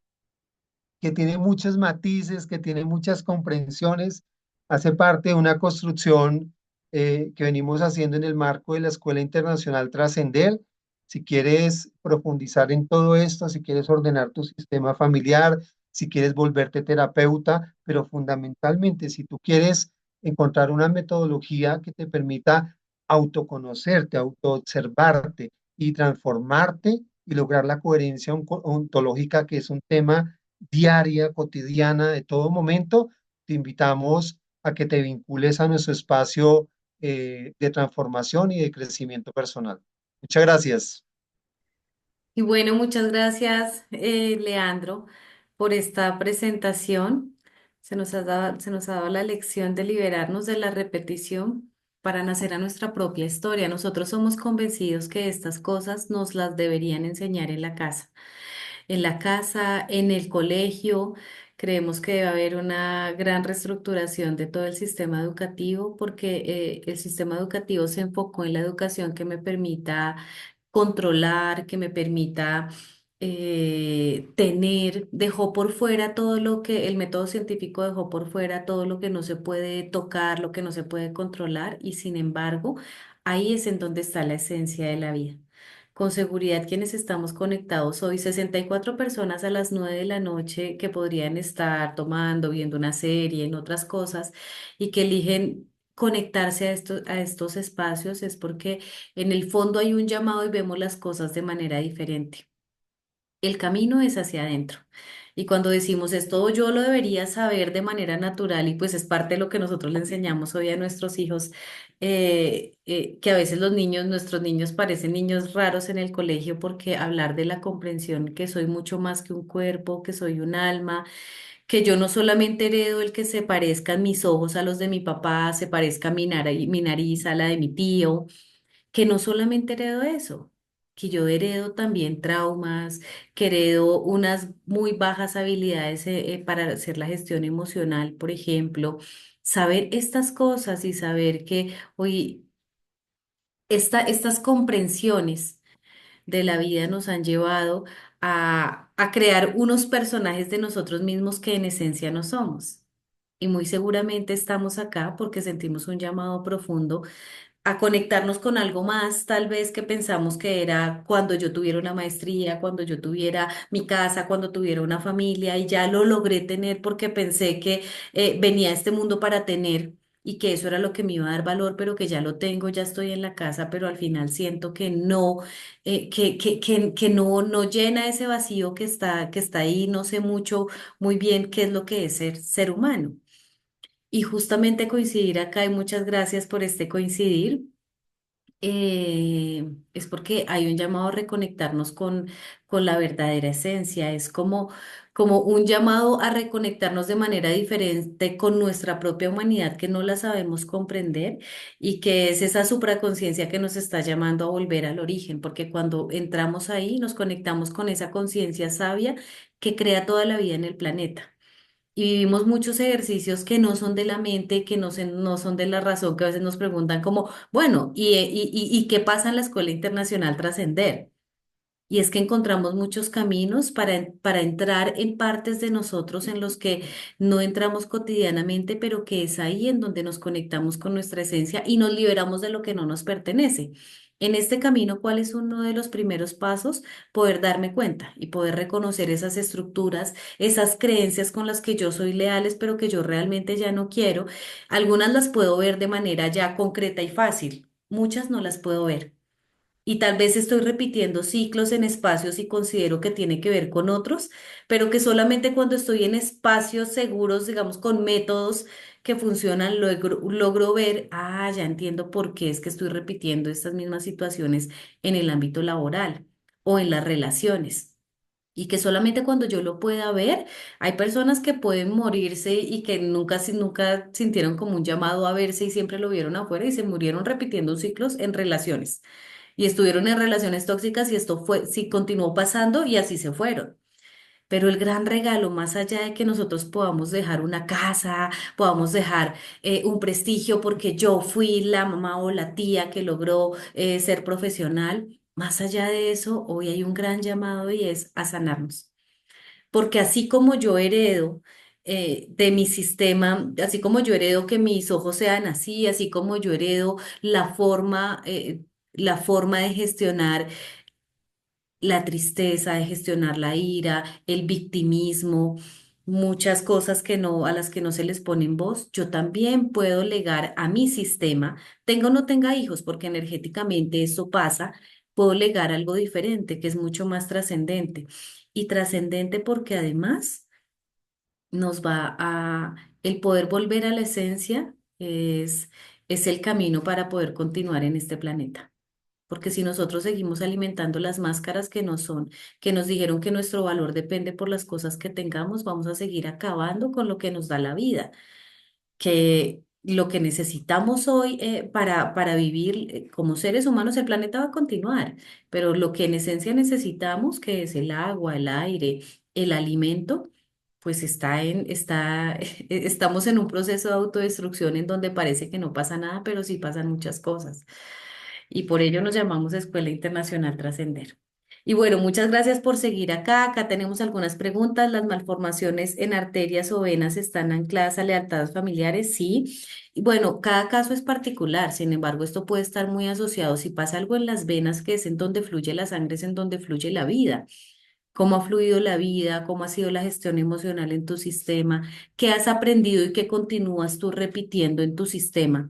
que tiene muchos matices, que tiene muchas comprensiones, hace parte de una construcción que venimos haciendo en el marco de la Escuela Internacional Trascender. Si quieres profundizar en todo esto, si quieres ordenar tu sistema familiar, si quieres volverte terapeuta, pero fundamentalmente si tú quieres encontrar una metodología que te permita autoconocerte, autoobservarte y transformarte y lograr la coherencia ontológica, que es un tema diaria, cotidiana, de todo momento, te invitamos a que te vincules a nuestro espacio de transformación y de crecimiento personal. Muchas gracias. Y bueno, muchas gracias, Leandro, por esta presentación. Se nos ha dado la lección de liberarnos de la repetición para nacer a nuestra propia historia. Nosotros somos convencidos que estas cosas nos las deberían enseñar en la casa, en el colegio. Creemos que debe haber una gran reestructuración de todo el sistema educativo porque el sistema educativo se enfocó en la educación que me permita controlar, que me permita tener, dejó por fuera todo lo que el método científico dejó por fuera, todo lo que no se puede tocar, lo que no se puede controlar y sin embargo, ahí es en donde está la esencia de la vida. Con seguridad, quienes estamos conectados hoy, 64 personas a las 9 de la noche que podrían estar tomando, viendo una serie, en otras cosas, y que eligen conectarse a estos espacios, es porque en el fondo hay un llamado y vemos las cosas de manera diferente. El camino es hacia adentro. Y cuando decimos esto, yo lo debería saber de manera natural y pues es parte de lo que nosotros le enseñamos hoy a nuestros hijos, que a veces los niños, nuestros niños parecen niños raros en el colegio porque hablar de la comprensión que soy mucho más que un cuerpo, que soy un alma, que yo no solamente heredo el que se parezcan mis ojos a los de mi papá, se parezca mi nariz a la de mi tío, que no solamente heredo eso, que yo heredo también traumas, que heredo unas muy bajas habilidades para hacer la gestión emocional, por ejemplo. Saber estas cosas y saber que, oye, estas comprensiones de la vida nos han llevado a crear unos personajes de nosotros mismos que en esencia no somos. Y muy seguramente estamos acá porque sentimos un llamado profundo a conectarnos con algo más, tal vez que pensamos que era cuando yo tuviera una maestría, cuando yo tuviera mi casa, cuando tuviera una familia, y ya lo logré tener porque pensé que venía a este mundo para tener y que eso era lo que me iba a dar valor, pero que ya lo tengo, ya estoy en la casa, pero al final siento que no, que no, no llena ese vacío que está ahí, no sé mucho, muy bien qué es lo que es ser humano. Y justamente coincidir acá, y muchas gracias por este coincidir, es porque hay un llamado a reconectarnos con la verdadera esencia. Es como, como un llamado a reconectarnos de manera diferente con nuestra propia humanidad que no la sabemos comprender y que es esa supraconciencia que nos está llamando a volver al origen, porque cuando entramos ahí nos conectamos con esa conciencia sabia que crea toda la vida en el planeta. y vivimos muchos ejercicios que no son de la mente, que no son de la razón, que a veces nos preguntan como, bueno, ¿y qué pasa en la Escuela Internacional Trascender? Y es que encontramos muchos caminos para entrar en partes de nosotros en los que no entramos cotidianamente, pero que es ahí en donde nos conectamos con nuestra esencia y nos liberamos de lo que no nos pertenece. En este camino, ¿cuál es uno de los primeros pasos? Poder darme cuenta y poder reconocer esas estructuras, esas creencias con las que yo soy leales, pero que yo realmente ya no quiero. Algunas las puedo ver de manera ya concreta y fácil, muchas no las puedo ver. Y tal vez estoy repitiendo ciclos en espacios y considero que tiene que ver con otros, pero que solamente cuando estoy en espacios seguros, digamos, con métodos que funcionan, logro ver, ya entiendo por qué es que estoy repitiendo estas mismas situaciones en el ámbito laboral o en las relaciones. Y que solamente cuando yo lo pueda ver, hay personas que pueden morirse y que nunca sintieron como un llamado a verse y siempre lo vieron afuera y se murieron repitiendo ciclos en relaciones y estuvieron en relaciones tóxicas y esto fue, sí continuó pasando y así se fueron. Pero el gran regalo, más allá de que nosotros podamos dejar una casa, podamos dejar un prestigio porque yo fui la mamá o la tía que logró ser profesional, más allá de eso, hoy hay un gran llamado y es a sanarnos. Porque así como yo heredo de mi sistema, así como yo heredo que mis ojos sean así, así como yo heredo la forma de gestionar la tristeza, de gestionar la ira, el victimismo, muchas cosas que no, a las que no se les pone en voz, yo también puedo legar a mi sistema, tenga o no tenga hijos, porque energéticamente eso pasa, puedo legar algo diferente, que es mucho más trascendente. Y trascendente porque además nos va el poder volver a la esencia es el camino para poder continuar en este planeta. Porque si nosotros seguimos alimentando las máscaras que no son, que nos dijeron que nuestro valor depende por las cosas que tengamos, vamos a seguir acabando con lo que nos da la vida, que lo que necesitamos hoy para vivir como seres humanos, el planeta va a continuar, pero lo que en esencia necesitamos, que es el agua, el aire, el alimento, pues estamos en un proceso de autodestrucción en donde parece que no pasa nada, pero sí pasan muchas cosas y por ello nos llamamos Escuela Internacional Trascender. Y bueno, muchas gracias por seguir acá. Acá tenemos algunas preguntas. ¿Las malformaciones en arterias o venas están ancladas a lealtades familiares? Sí. Y bueno, cada caso es particular. Sin embargo, esto puede estar muy asociado. Si pasa algo en las venas, que es en donde fluye la sangre, es en donde fluye la vida. ¿Cómo ha fluido la vida? ¿Cómo ha sido la gestión emocional en tu sistema? ¿Qué has aprendido y qué continúas tú repitiendo en tu sistema?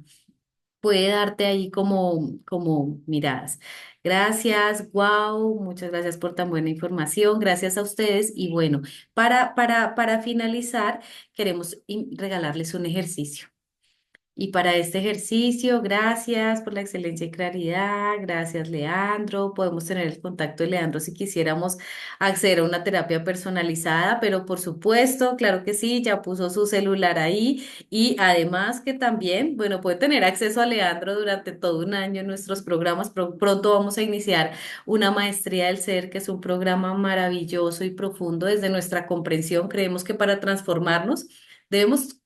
Puede darte ahí como miradas. Gracias, wow, muchas gracias por tan buena información, gracias a ustedes. Y bueno, para finalizar, queremos regalarles un ejercicio. Y para este ejercicio, gracias por la excelencia y claridad. Gracias, Leandro. Podemos tener el contacto de Leandro si quisiéramos acceder a una terapia personalizada, pero por supuesto, claro que sí, ya puso su celular ahí y además que también, bueno, puede tener acceso a Leandro durante todo un año en nuestros programas. Pronto vamos a iniciar una maestría del ser, que es un programa maravilloso y profundo desde nuestra comprensión. Creemos que para transformarnos debemos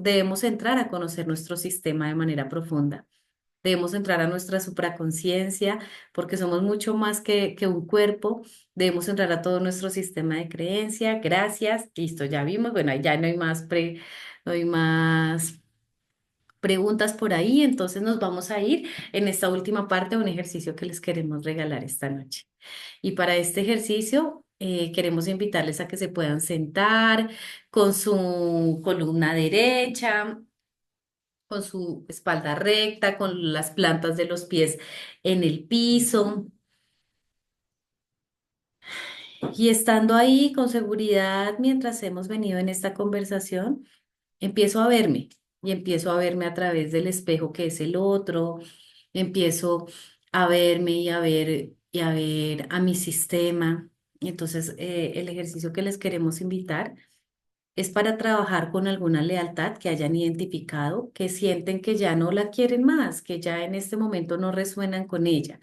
debemos entrar a conocer nuestro sistema de manera profunda. Debemos entrar a nuestra supraconciencia porque somos mucho más que un cuerpo. Debemos entrar a todo nuestro sistema de creencia. Gracias. Listo, ya vimos. Bueno, ya no hay no hay más preguntas por ahí. Entonces nos vamos a ir en esta última parte a un ejercicio que les queremos regalar esta noche. Y para este ejercicio queremos invitarles a que se puedan sentar con su columna derecha, con su espalda recta, con las plantas de los pies en el piso. Y estando ahí con seguridad mientras hemos venido en esta conversación, empiezo a verme y empiezo a verme a través del espejo que es el otro, empiezo a verme y a ver a mi sistema. Entonces, el ejercicio que les queremos invitar es para trabajar con alguna lealtad que hayan identificado, que sienten que ya no la quieren más, que ya en este momento no resuenan con ella.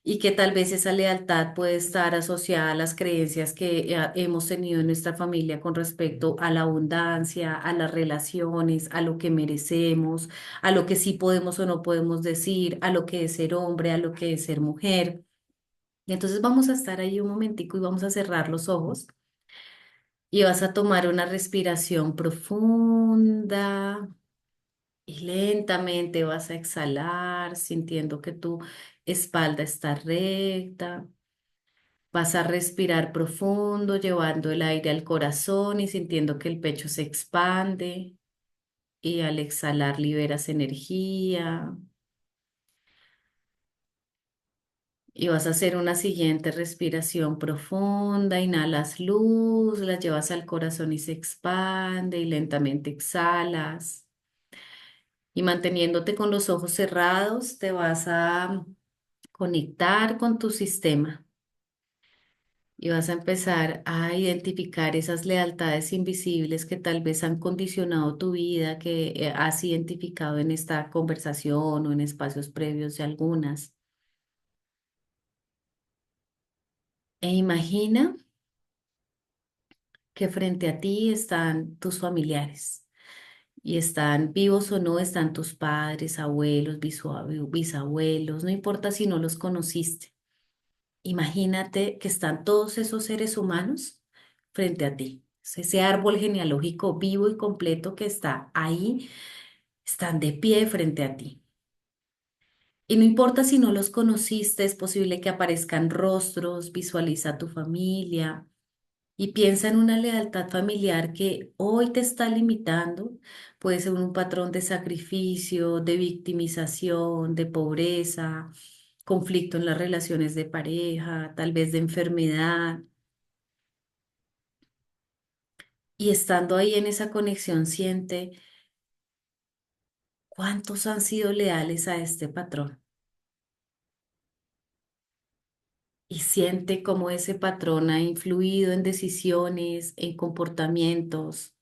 y que tal vez esa lealtad puede estar asociada a las creencias que hemos tenido en nuestra familia con respecto a la abundancia, a las relaciones, a lo que merecemos, a lo que sí podemos o no podemos decir, a lo que es ser hombre, a lo que es ser mujer. Y entonces vamos a estar ahí un momentico y vamos a cerrar los ojos y vas a tomar una respiración profunda y lentamente vas a exhalar sintiendo que tu espalda está recta. Vas a respirar profundo, llevando el aire al corazón y sintiendo que el pecho se expande. Y al exhalar liberas energía. Y vas a hacer una siguiente respiración profunda. Inhalas luz, la llevas al corazón y se expande y lentamente exhalas. Y manteniéndote con los ojos cerrados, te vas a conectar con tu sistema. Y vas a empezar a identificar esas lealtades invisibles que tal vez han condicionado tu vida, que has identificado en esta conversación o en espacios previos de algunas. E imagina que frente a ti están tus familiares y están vivos o no, están tus padres, abuelos, bisabuelos, no importa si no los conociste. Imagínate que están todos esos seres humanos frente a ti. Ese árbol genealógico vivo y completo que está ahí, están de pie frente a ti. Y no importa si no los conociste, es posible que aparezcan rostros, visualiza tu familia y piensa en una lealtad familiar que hoy te está limitando. Puede ser un patrón de sacrificio, de victimización, de pobreza, conflicto en las relaciones de pareja, tal vez de enfermedad. Y estando ahí en esa conexión, siente cuántos han sido leales a este patrón. Y siente cómo ese patrón ha influido en decisiones, en comportamientos,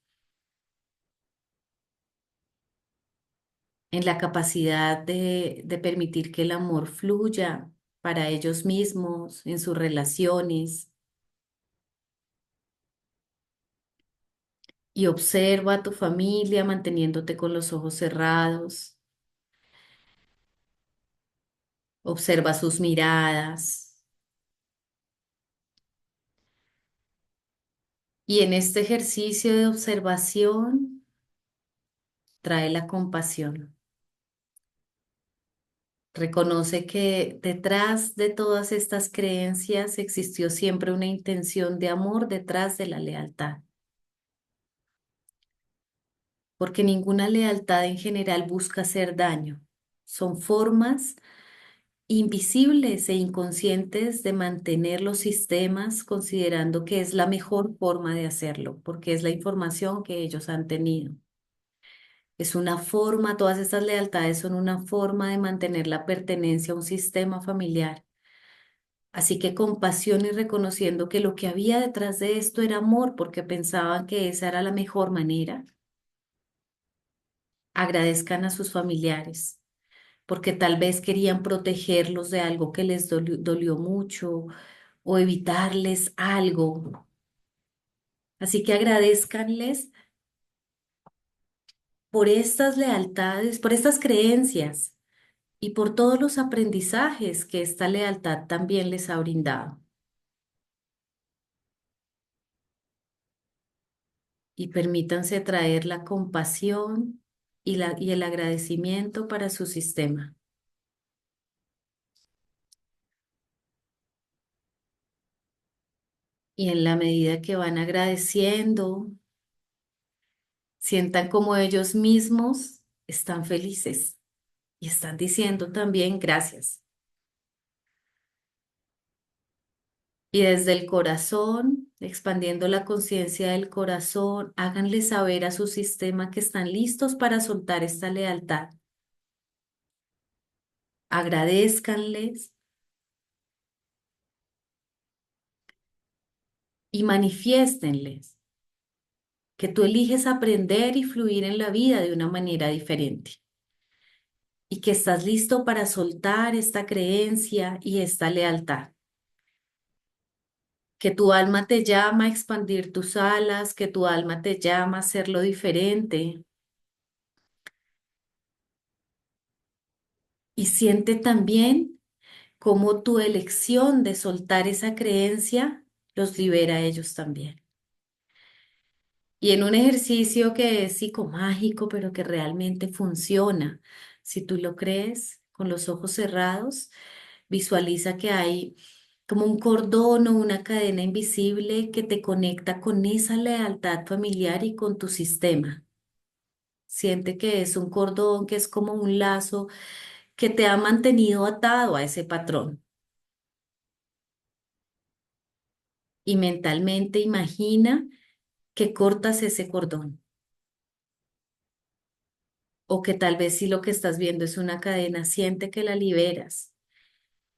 en la capacidad de permitir que el amor fluya para ellos mismos, en sus relaciones. Y observa a tu familia manteniéndote con los ojos cerrados. Observa sus miradas. Y en este ejercicio de observación, trae la compasión. Reconoce que detrás de todas estas creencias existió siempre una intención de amor detrás de la lealtad, porque ninguna lealtad en general busca hacer daño. Son formas invisibles e inconscientes de mantener los sistemas considerando que es la mejor forma de hacerlo, porque es la información que ellos han tenido. Es una forma, todas estas lealtades son una forma de mantener la pertenencia a un sistema familiar. Así que compasión y reconociendo que lo que había detrás de esto era amor, porque pensaban que esa era la mejor manera. Agradezcan a sus familiares, porque tal vez querían protegerlos de algo que les dolió mucho o evitarles algo. Así que agradezcanles por estas lealtades, por estas creencias y por todos los aprendizajes que esta lealtad también les ha brindado. Y permítanse traer la compasión y el agradecimiento para su sistema. Y en la medida que van agradeciendo, sientan como ellos mismos están felices y están diciendo también gracias. Y desde el corazón, expandiendo la conciencia del corazón, háganle saber a su sistema que están listos para soltar esta lealtad. Agradézcanles y manifiéstenles que tú eliges aprender y fluir en la vida de una manera diferente y que estás listo para soltar esta creencia y esta lealtad, que tu alma te llama a expandir tus alas, que tu alma te llama a hacerlo diferente. Y siente también cómo tu elección de soltar esa creencia los libera a ellos también. Y en un ejercicio que es psicomágico, pero que realmente funciona, si tú lo crees, con los ojos cerrados, visualiza que hay como un cordón o una cadena invisible que te conecta con esa lealtad familiar y con tu sistema. Siente que es un cordón, que es como un lazo que te ha mantenido atado a ese patrón. Y mentalmente imagina que cortas ese cordón. O que tal vez si lo que estás viendo es una cadena, siente que la liberas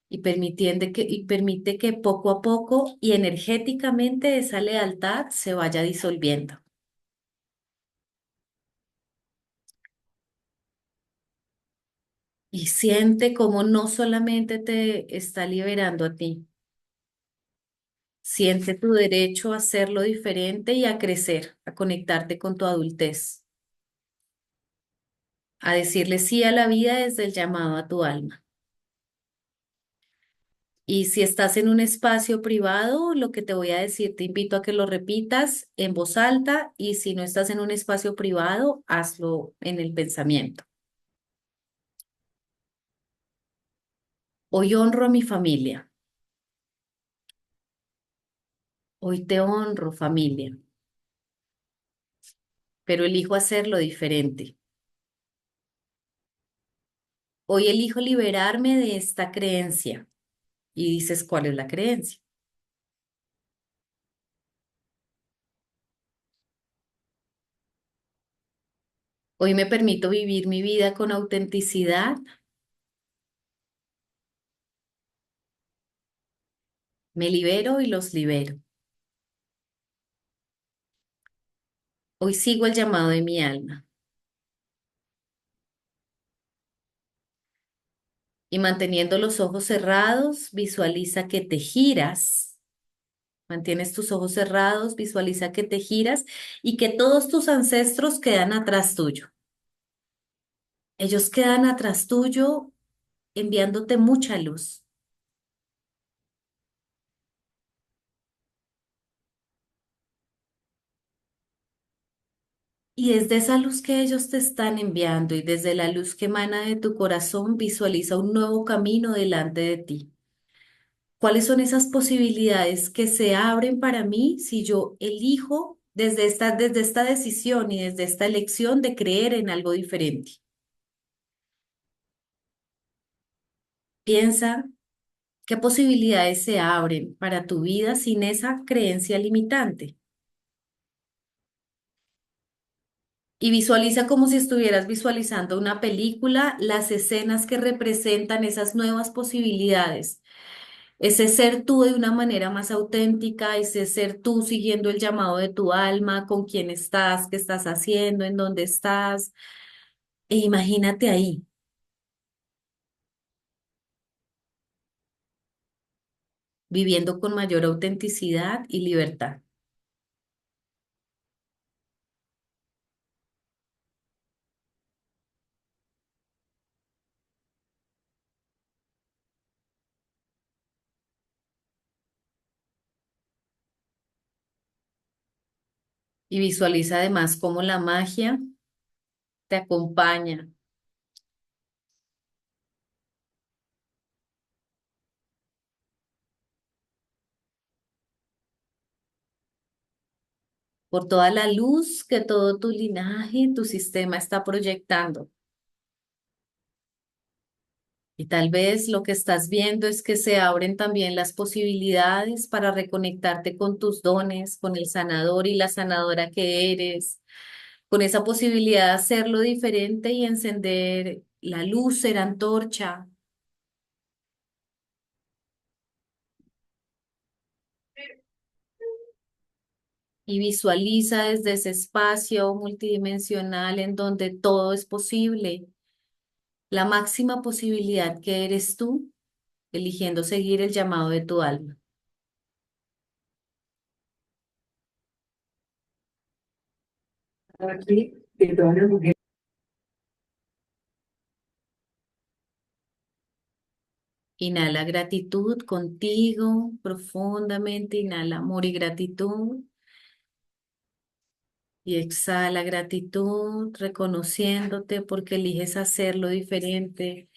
y permite que poco a poco y energéticamente esa lealtad se vaya disolviendo. Y siente como no solamente te está liberando a ti, siente tu derecho a hacerlo diferente y a crecer, a conectarte con tu adultez, a decirle sí a la vida desde el llamado a tu alma. Y si estás en un espacio privado, lo que te voy a decir, te invito a que lo repitas en voz alta y si no estás en un espacio privado, hazlo en el pensamiento. Hoy honro a mi familia. Hoy te honro, familia, pero elijo hacerlo diferente. Hoy elijo liberarme de esta creencia. Y dices, ¿cuál es la creencia? Hoy me permito vivir mi vida con autenticidad, me libero y los libero. Hoy sigo el llamado de mi alma. Y manteniendo los ojos cerrados, visualiza que te giras. Mantienes tus ojos cerrados, visualiza que te giras y que todos tus ancestros quedan atrás tuyo. Ellos quedan atrás tuyo enviándote mucha luz. Y desde esa luz que ellos te están enviando y desde la luz que emana de tu corazón, visualiza un nuevo camino delante de ti. ¿Cuáles son esas posibilidades que se abren para mí si yo elijo desde esta decisión y desde esta elección de creer en algo diferente? Piensa qué posibilidades se abren para tu vida sin esa creencia limitante. Y visualiza como si estuvieras visualizando una película, las escenas que representan esas nuevas posibilidades. Ese ser tú de una manera más auténtica, ese ser tú siguiendo el llamado de tu alma, con quién estás, qué estás haciendo, en dónde estás. E imagínate ahí, viviendo con mayor autenticidad y libertad. Y visualiza además cómo la magia te acompaña por toda la luz que todo tu linaje, tu sistema está proyectando. Y tal vez lo que estás viendo es que se abren también las posibilidades para reconectarte con tus dones, con el sanador y la sanadora que eres, con esa posibilidad de hacerlo diferente y encender la luz, ser antorcha. Y visualiza desde ese espacio multidimensional en donde todo es posible. la máxima posibilidad que eres tú, eligiendo seguir el llamado de tu alma. Aquí, de todas las mujeres. Inhala gratitud contigo profundamente, inhala amor y gratitud y exhala gratitud, reconociéndote porque eliges hacerlo diferente,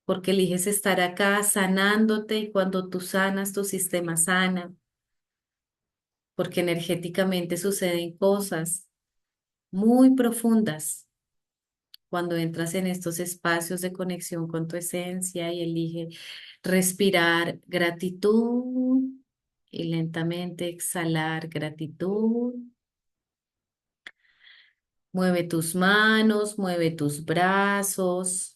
porque eliges estar acá sanándote y cuando tú sanas, tu sistema sana, porque energéticamente suceden cosas muy profundas cuando entras en estos espacios de conexión con tu esencia y elige respirar gratitud y lentamente exhalar gratitud. Mueve tus manos, mueve tus brazos.